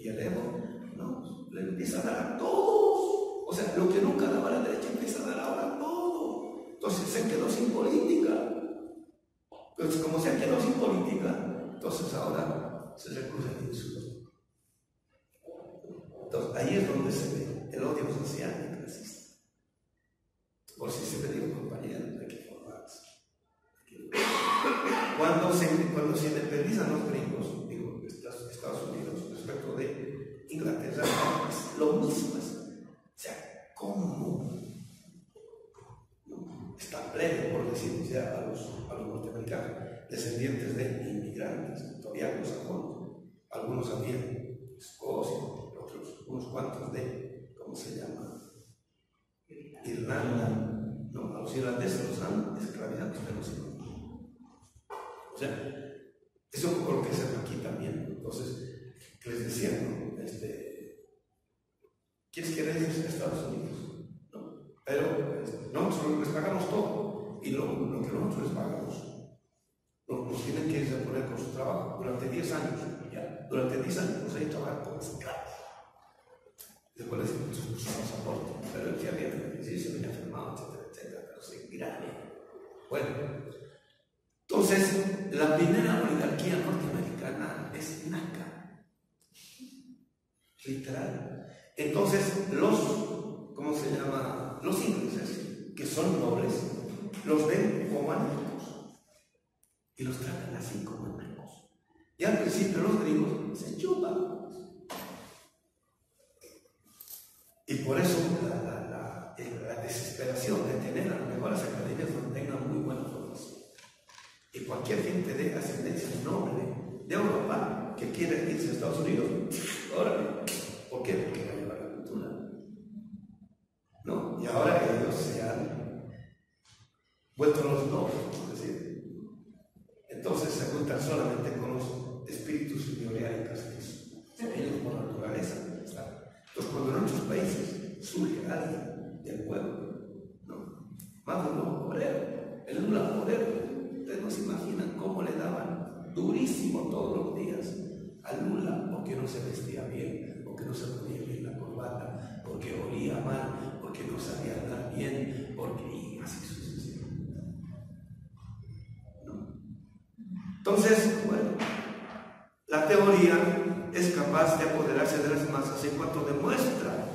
y el Evo, ¿no? Le empieza a dar a todos. O sea, lo que nunca daba la derecha empieza a dar ahora a todo. Entonces se quedó sin política. Entonces, como se quedó sin política, entonces ahora se recurre al insulto. Entonces, ahí es donde se ve el odio social y clasista. Por si se me dijo, compañeros, hay que formarse. Cuando se independizan los gringos, digo, Estados Unidos, respecto de Inglaterra, es lo mismo. O sea, ¿cómo está pleno, por decir ya, a los norteamericanos, descendientes de inmigrantes, todavía anglosajones? Algunos habían Escocia, otros, unos cuantos de, ¿cómo se llama? Irlanda. No, a los irlandeses los han esclavizado, pero sí. O sea, es un poco lo que se hace aquí también. Entonces, que les decía, ¿no? ¿Quiénes quieren irse a Estados Unidos? ¿No? Pero nosotros les pagamos todo, y lo que nosotros les pagamos nos tienen que reponer con su trabajo durante 10 años. ¿Ya? Durante 10 años nos hay que trabajar como esclavos. Después les dimos su pasaporte, pero él ya había se había enfermado, etcétera, etcétera, pero se grave. Bueno, entonces, la primera oligarquía norteamericana es naca, literal. Entonces, ¿cómo se llama? Los ingleses, que son nobles, los ven como anacos y los tratan así como anacos. Y al principio los gringos se chupan. Y por eso la desesperación de tener las mejores academias donde tengan muy buena formación. Y cualquier gente de ascendencia noble de Europa que quiera irse a Estados Unidos, órale. ¿Por qué? Porque va a llevar la cultura. ¿No? Y ahora ellos se han vuelto los nobles, es decir. Entonces se juntan solamente con los espíritus neoliberales que ellos por naturaleza están. Entonces, cuando en otros países surge alguien del pueblo, ¿no? Maduro obrero, el Lula obrero. Ustedes no se imaginan cómo le daban durísimo todos los días a Lula, porque no se vestía bien, porque no se ponía bien la corbata, porque olía mal, porque no sabía hablar bien, y así sucesivamente. ¿No? Entonces, bueno, la teoría es capaz de apoderarse de las masas en cuanto demuestra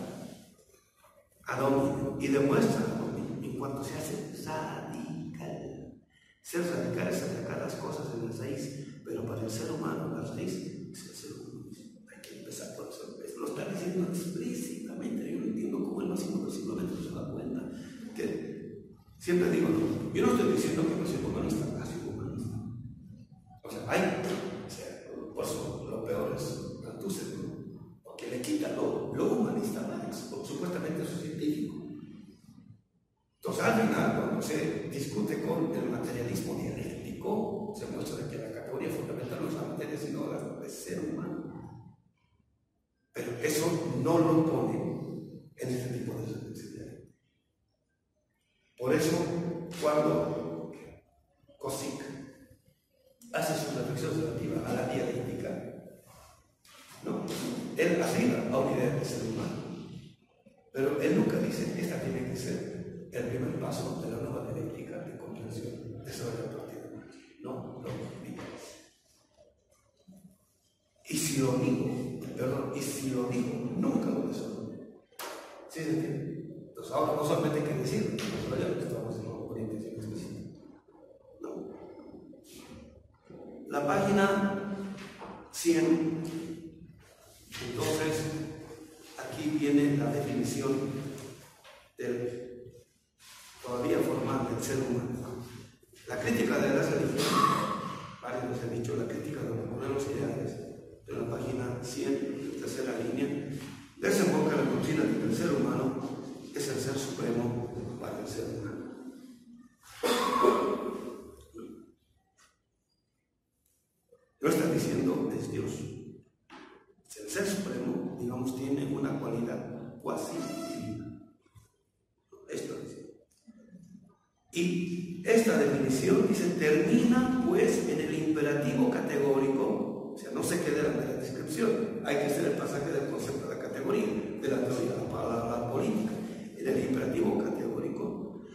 a dominio, y demuestra a dominio en cuanto se hace radical. Ser radical es atacar las cosas en la raíz, pero para el ser humano la raíz es el ser humano. Hay que empezar por eso. Lo está diciendo explícitamente. Yo no entiendo cómo el máximo del siglo XX se da cuenta. Que siempre digo, no, yo no estoy diciendo que no soy humanista, soy humanista. O sea, por eso lo peor es Althusser, ¿no? Porque le quita lo humanista a Marx, supuestamente eso es científico. Entonces, al final, cuando se discute con el materialismo dialéctico, se muestra que la categoría fundamental no es la materia, sino el ser humano. Pero eso no lo pone en este tipo de sentencias. Por eso, cuando Kossick hace su reflexión relativa a la dialéctica, ¿no? Él arriba a una idea del ser humano, pero él nunca dice, esta tiene que ser el primer paso de la nueva dialéctica de comprensión de sobre la partida de Marx. No, lo digo. Y si lo digo, nunca lo resuelvo. ¿Sí se entiende? Entonces, ahora no solamente hay que decirlo, pero ya lo estamos haciendo con intención específica. No. La página 100. Entonces, aquí viene la definición todavía formal del ser humano. La crítica de las religiones, varios les he dicho, la crítica de los modelos ideales, en la página 100, tercera línea, desemboca la doctrina de que el ser humano es el ser supremo para el ser humano. Lo está diciendo es Dios. El ser supremo, digamos, tiene una cualidad cuasi divina. Esto dice. Y esta definición dice, termina pues en el imperativo categórico, o sea, no se queda en la descripción, hay que hacer el pasaje del concepto de la categoría, de la teoría de la política, en el imperativo categórico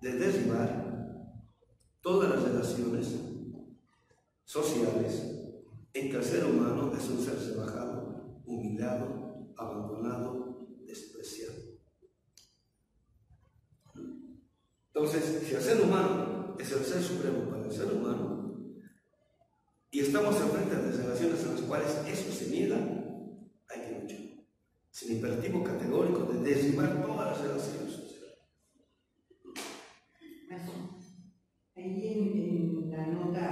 de derribar todas las relaciones sociales en que el ser humano es un ser rebajado, humillado, abandonado, despreciado. Entonces, si el ser humano es el ser supremo para el ser humano y estamos enfrente de relaciones en las cuales eso se niega, hay que luchar. Es un imperativo categórico de derribar todas las relaciones sociales. Ahí en la nota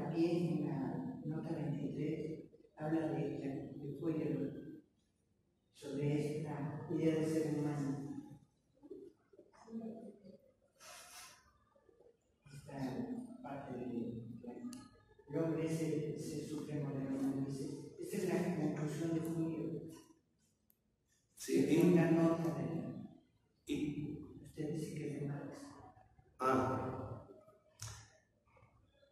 al pie, en la nota 23, habla de Feuerbach sobre esta idea de ser humano. Esta parte del hombre es el supremo del humano. Esta es la conclusión de Feuerbach. Sí, en la nota de y usted dice que es de Marx.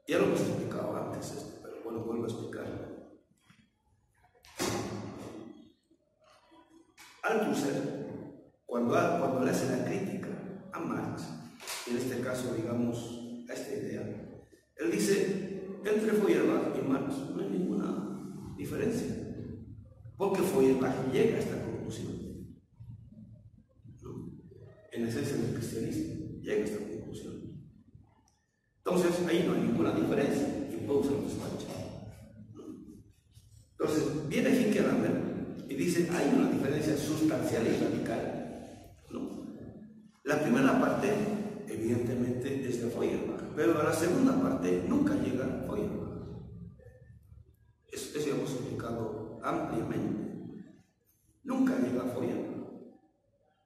Ya lo hemos explicado antes esto, pero bueno, vuelvo a explicarlo. Althusser, cuando le hace la crítica a Marx, en este caso, digamos, a esta idea, él dice, entre Feuerbach y Marx no hay ninguna diferencia, porque Feuerbach llega a esta conclusión, ¿no? En esencia del cristianismo, llega a esta conclusión. Entonces, ahí no hay ninguna diferencia y Paul se lo despacha. Entonces, viene Hinkelhammer y dice, hay una diferencia sustancial y radical, ¿no? La primera parte, evidentemente, es de Feuerbach, pero a la segunda parte nunca llega a Feuerbach. Eso ya hemos explicado ampliamente. Nunca llega a Feuerbach,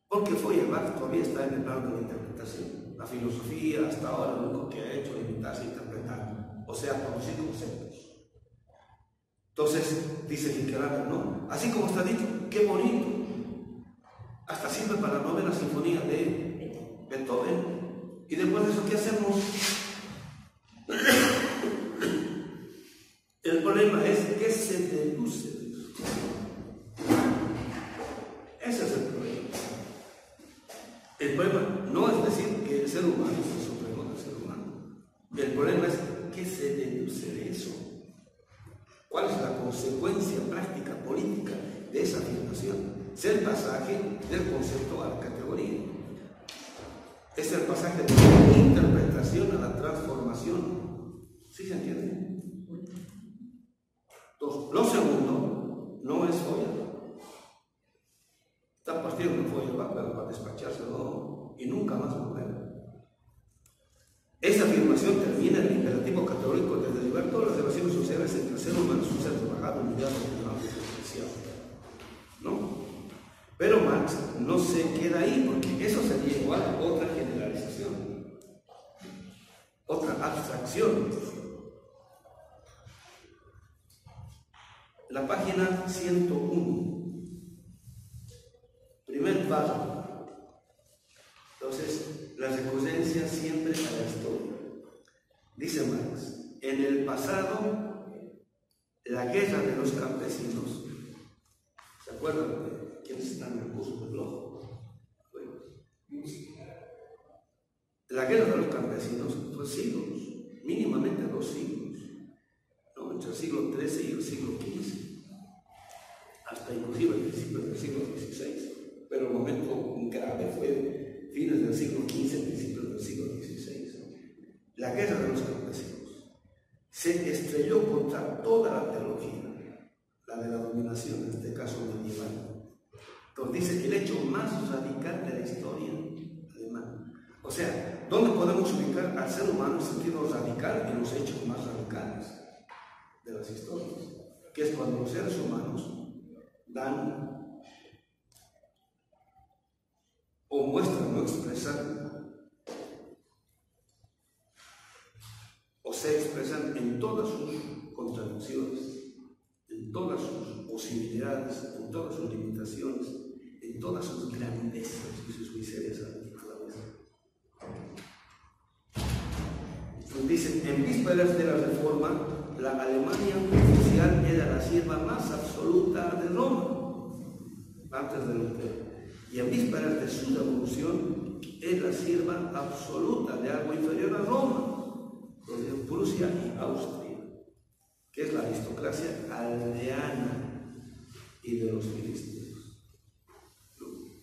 porque Feuerbach todavía está en el plano de la interpretación. La filosofía hasta ahora lo único que ha hecho es limitarse a interpretar, o sea, producir conceptos. Entonces, dice Hinkelhammer, no, así como está dicho, qué bonito, hasta sirve para la novena sinfonía de Beethoven. Y después de eso, ¿qué hacemos? El problema es que se deduce de eso. Ese es el problema. El problema no es decir que el ser humano es el supremo del ser humano. El problema es qué se deduce de eso. ¿Cuál es la consecuencia práctica, política de esa afirmación? Es el pasaje del concepto a la categoría. Es el pasaje de la interpretación a la transformación. ¿Sí se entiende? Entonces, lo segundo no es Feuerbach. Está partiendo de Feuerbach para despachárselo y nunca más volver. Esta afirmación termina en el imperativo categórico de derivar todas las relaciones sociales entre el ser humano y su ser trabajado, humillado, despreciado. ¿No? Pero Marx no se queda ahí, porque eso sería igual a otra generalización, otra abstracción. La página 101, primer párrafo. Entonces, la recurrencia siempre a la historia. Dice Marx, en el pasado, la guerra de los campesinos, ¿se acuerdan de quiénes están en el curso del blog? Bueno, la guerra de los campesinos fue siglos, mínimamente 2 siglos, ¿no? Entre el siglo XIII y el siglo XV, hasta inclusive el principio del siglo XVI, pero el momento grave fue fines del siglo XV, principios del siglo XVI. La guerra de los campesinos. se estrelló contra toda la teología, la de la dominación, en este caso medieval. Entonces dice que el hecho más radical de la historia alemana. O sea, ¿dónde podemos ubicar al ser humano en sentido radical en los hechos más radicales de las historias? Que es cuando los seres humanos dan o muestran o expresan o se expresan en todas sus contradicciones, en todas sus posibilidades, en todas sus limitaciones, en todas sus grandezas y sus miserias a la vez. Entonces dicen, en vísperas de la Reforma, la Alemania oficial era la sierva más absoluta de Roma, antes de Lutero. Y en vísperas de su revolución, es la sierva absoluta de algo inferior a Roma, de Prusia y Austria, que es la aristocracia aldeana y de los filisteos.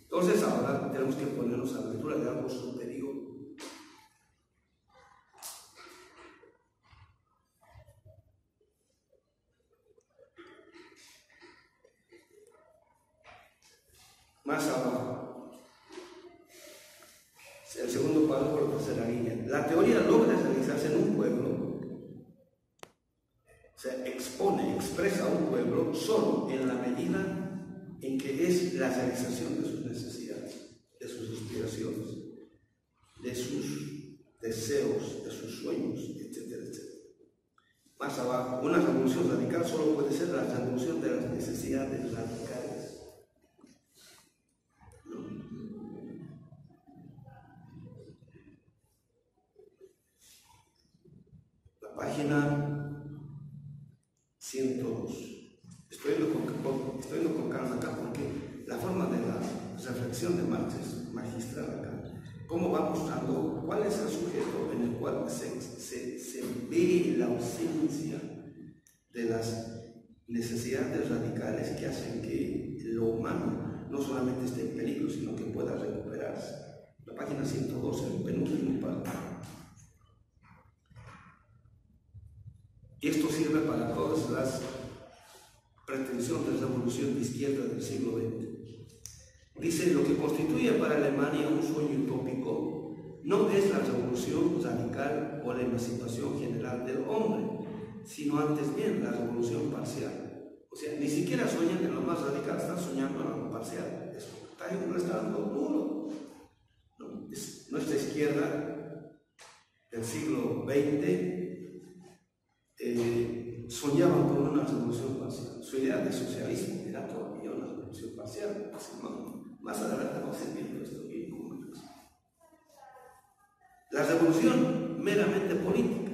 Entonces ahora tenemos que ponernos a la altura de algo superior. Más abajo, el segundo párrafo, la tercera línea. La teoría logra realizarse en un pueblo, se expone, expresa a un pueblo solo en la medida en que es la realización de sus necesidades, de sus aspiraciones, de sus deseos, de sus sueños, etcétera, etcétera. Más abajo, una revolución radical solo puede ser la revolución de las necesidades radicales. Página 102. Estoy yendo con calma acá porque la forma de la reflexión de Marx es magistral acá. Cómo va mostrando cuál es el sujeto en el cual se ve la ausencia de las necesidades radicales que hacen que lo humano no solamente esté en peligro, sino que pueda recuperarse. La página 112, el penúltimo párrafo. Y esto sirve para todas las pretensiones de revolución de izquierda del siglo XX. Dice, lo que constituye para Alemania un sueño utópico no es la revolución radical o la emancipación general del hombre, sino antes bien la revolución parcial. O sea, ni siquiera sueñan en lo más radical, están soñando en lo parcial. Eso está dando duro. ¿No? Nuestra izquierda del siglo XX soñaban con una revolución parcial. Su idea de socialismo era todavía una revolución parcial. Más adelante vamos a ir viendo esto bien como es. La revolución meramente política.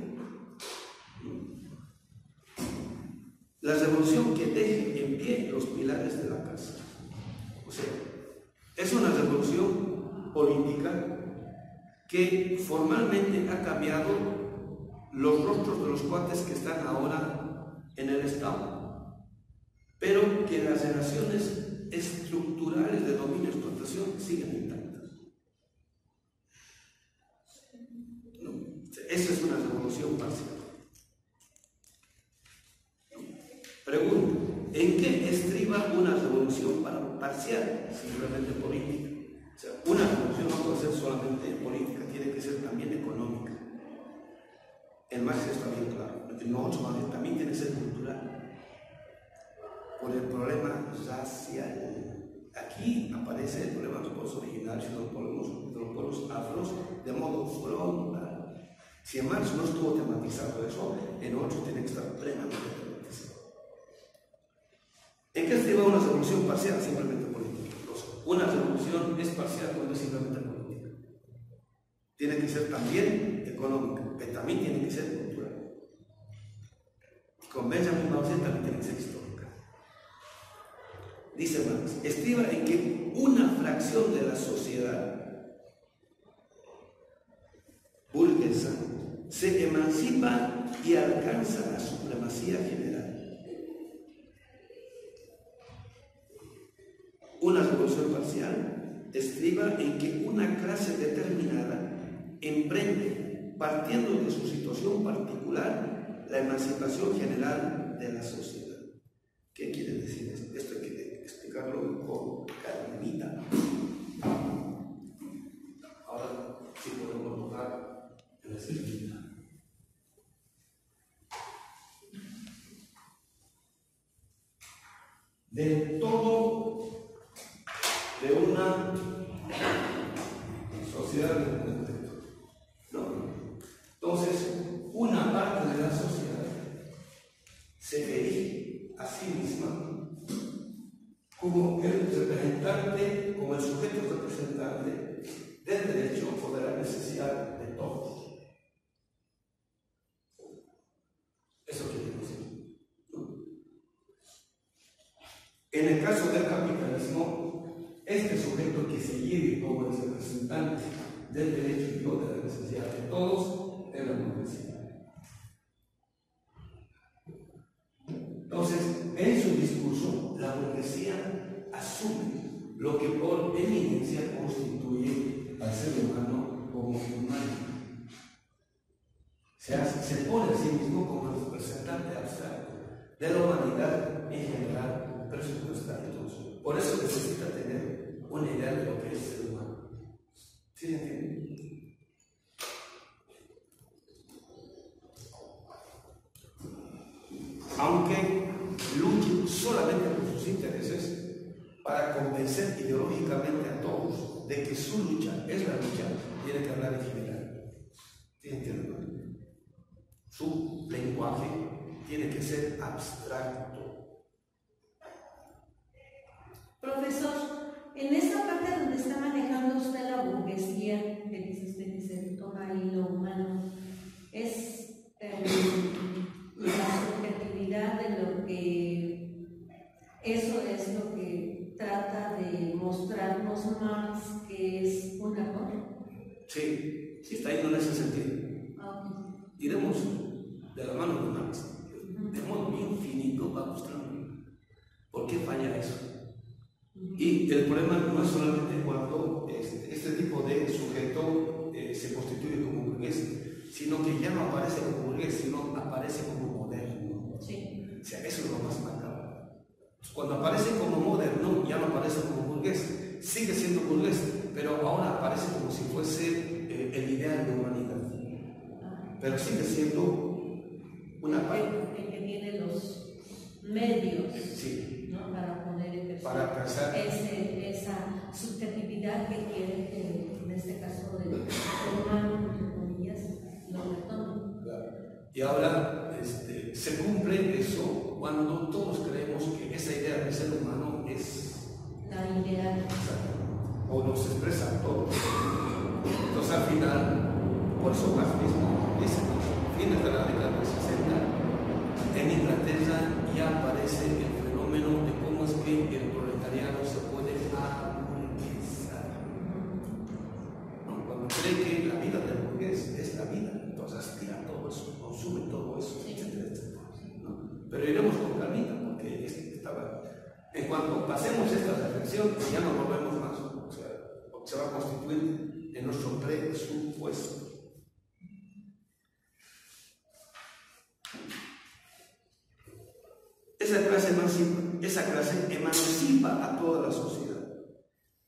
La revolución que deje en pie los pilares de la casa. O sea, es una revolución política que formalmente ha cambiado los rostros de los cuates que están ahora en el Estado, pero que las relaciones estructurales de dominio y explotación siguen intactas. ¿No? Esa es una revolución parcial. Pregunta, ¿en qué estriba una revolución parcial? Simplemente política. O sea, una revolución no puede ser solamente política, tiene que ser también económica. En Marx está bien claro, en nosotros también tiene que ser cultural, por el problema racial. Aquí aparece el problema de los pueblos originarios y de los pueblos afros de modo frontal. Si en Marx no estuvo tematizado eso, en nosotros tiene que estar plenamente tematizado. ¿En qué estriba una revolución parcial? Simplemente política. Una revolución es parcial cuando es simplemente política. Tiene que ser también económica, pero también tiene que ser cultural. Y con Benjamin Bausen también tiene que ser histórica. Dice Marx, estriba en que una fracción de la sociedad burguesa se emancipa y alcanza la supremacía general. Una revolución parcial estriba en que una clase determinada emprende, partiendo de su situación particular, la emancipación general de la sociedad. ¿Qué quiere decir esto? Esto hay que explicarlo con calmita. Ahora sí podemos tocar en la esquina. De todo de una sociedad de contexto. ¿No? Entonces, una parte de la sociedad se ve a sí misma como el representante, como el sujeto representante del derecho o de la necesidad de todos. Eso quiere decir, ¿no? En el caso del capitalismo, este sujeto que se lleve como el representante del derecho y o de la necesidad de todos es la burguesía. Entonces, en su discurso, la burguesía asume lo que por eminencia constituye al ser humano como humano. O sea, se pone a sí mismo como el representante abstracto de la humanidad en general, presupuestaria. Por eso necesita tener una idea de lo que es ser humano. ¿Sí se entiende? Aunque luche solamente por sus intereses, para convencer ideológicamente a todos de que su lucha es la lucha, tiene que hablar en general. ¿Sí se entiende? Su lenguaje tiene que ser abstracto. Profesor, en esta parte donde está manejando usted la burguesía, que dice usted que se toma ahí lo humano, es la subjetividad de lo que eso es lo que trata de mostrarnos Marx, que es un amor. Sí, está yendo en ese sentido. Diremos de la mano de Marx, de modo bien finito va mostrando por qué falla eso. Y el problema no es solamente cuando este tipo de sujeto se constituye como burgués, sino que ya no aparece como burgués, sino aparece como moderno. Sí. O sea, eso es lo más macabro. Cuando aparece como moderno, ya no aparece como burgués, sigue siendo burgués, pero ahora aparece como si fuese el ideal de humanidad. Pero sigue siendo una parte. El que tiene los medios. Sí. ¿No? Para poner en para alcanzar esa subjetividad que quiere que, en este caso del humano, entre comillas, lo retome. Claro. Y ahora se cumple eso cuando todos creemos que esa idea del ser humano es la ideal. O nos expresa todo. Entonces al final, por eso Marx mismo dice, fines de la década del 60, en Inglaterra ya aparece el fenómeno de cómo es que el proletariado se puede aburguesar. ¿No? Cuando cree que la vida del burgués es la vida, entonces aspira a todo eso, consume todo eso, etcétera, etcétera. ¿No? Pero iremos con calmita, porque estaba. En cuanto pasemos esta reflexión, ya no volvemos más, o sea, porque se va a constituir en nuestro presupuesto. Esa clase emancipa a toda la sociedad,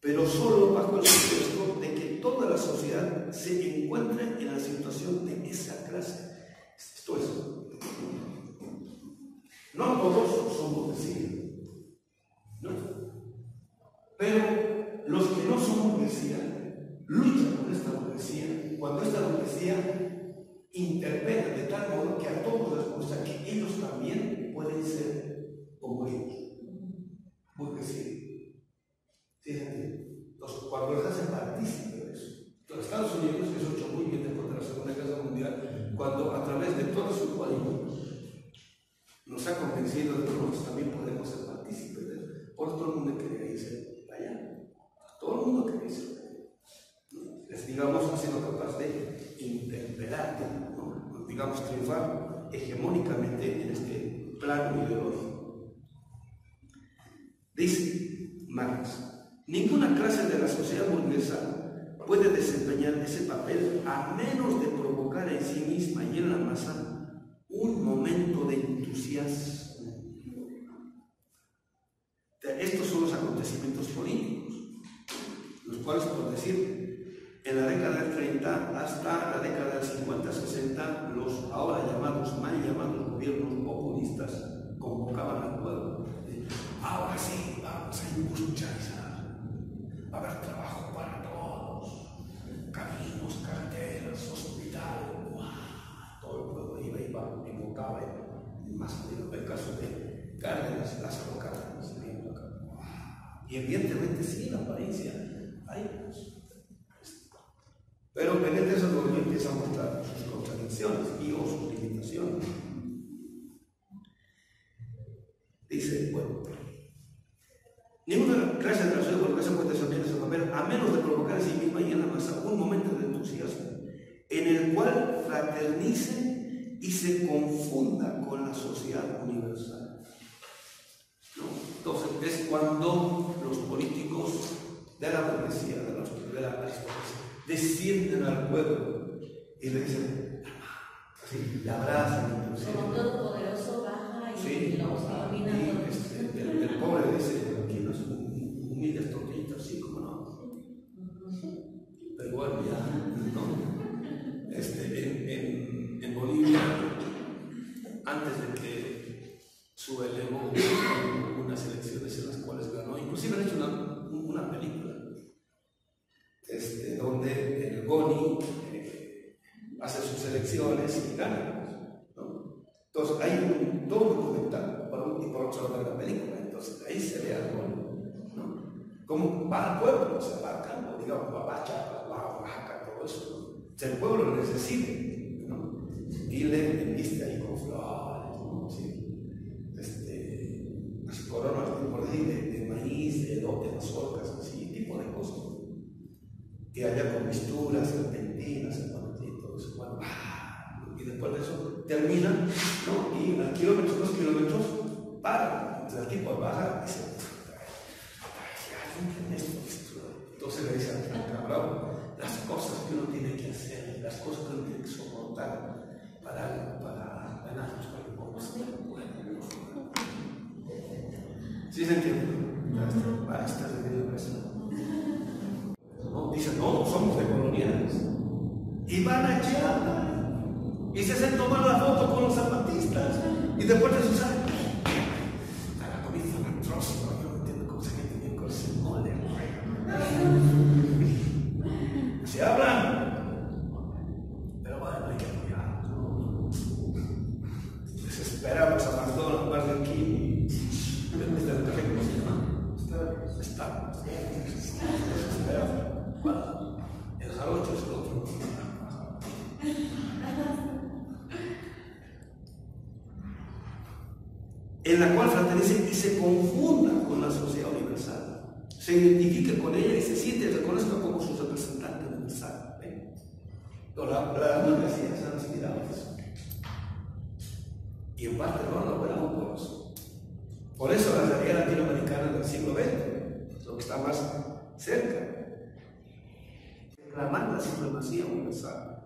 pero solo bajo el supuesto de que toda la sociedad se encuentre en la situación de esa clase. Esto es, no todos son burguesía, ¿no? Pero los que no son burguesía luchan con esta burguesía cuando esta burguesía interpela de tal modo que a todos les muestra que ellos también pueden ser como ellos, burguesía. ¿Sí? Entonces, cuando les hacen partícipe de eso, los Estados Unidos, eso hecho muy bien después de la Segunda Guerra Mundial, cuando a través de toda su cualidad nos ha convencido de que nosotros también podemos ser partícipes de eso. Por todo el mundo quería irse allá, todo el mundo quería irse allá. Les digamos, ha sido capaz de interpelar, ¿no? Digamos, triunfar hegemónicamente en este plano ideológico. Dice Marx, ninguna clase de la sociedad burguesa puede desempeñar ese papel a menos de provocar en sí misma y en la masa un cuales por decir, en la década del 30 hasta la década del 50-60, los ahora llamados, mal llamados gobiernos populistas convocaban al pueblo. Ahora sí, vamos a industrializar, va a haber trabajo para todos, caminos, carreteras, hospitales, todo el pueblo iba y votaba, más en el caso de Cárdenas, Lázaro Cárdenas, y evidentemente sí, la apariencia hay, pero en ese gobierno empieza a mostrar sus contradicciones y o sus limitaciones. Dice, bueno, ninguna clase de relación con se puede desarrollar de esa manera, a menos de provocar en sí misma y en la masa un momento de entusiasmo en el cual fraternice y se confunda con la sociedad universal. ¿No? Entonces, es cuando los políticos de la burguesía, de la aristocracia, descienden al pueblo y le dicen, así, le abrazan. Como todo poderoso baja y sí, los domina todos. El pobre dice, aquí unas humildes tortillitas, sí, como no. Pero igual ya, ¿no? En Bolivia, antes de que Suelevo hubo unas elecciones en las cuales ganó, inclusive han hecho una película donde el Goni hace sus elecciones y gana, ¿no? Entonces hay todo un documental y por otro lado la película, entonces ahí se ve al Goni, ¿no? Como va al pueblo, o sea, va al campo, digamos, va a Chiapas, va a Oaxaca, todo eso, ¿no? O sea, el pueblo lo necesita, ¿no? Y le viste ahí con flores, ¿no? Sí. Las coronas por decir, de maíz, de elote, mazorcas, así, tipo de cosas. Y allá con misturas, serpentinas, todo eso, bueno, y después de eso termina, ¿no? Y a kilómetros, 2 kilómetros, para. Entonces el tipo baja y dice, entonces le dice al cabrón, las cosas que uno tiene que hacer, las cosas que uno tiene que soportar para ganar los cuerpos. ¿Sí se entiende? Basta de medio peso. No, dicen, no, somos de coloniales. Y van a Chiapas y se hacen tomar la foto con los zapatistas y después de eso salen. La comida tan atroz, ¿no? Yo no entiendo cómo se entiende con ese mole. Se hablan, pero bueno, hay que apoyar. Desesperamos a McDonald's, Burger King, este del café, ¿cómo se llama? Está. Bueno, el jarocho es el otro. En la cual fraternice y se confunda con la sociedad universal, se identifique con ella y se siente y reconozca como su representante universal. La burguesía se han inspirado en eso. Y en parte no lo logramos por eso. Por eso la realidad latinoamericana del siglo XX, lo que está más cerca, reclamar la supremacía universal.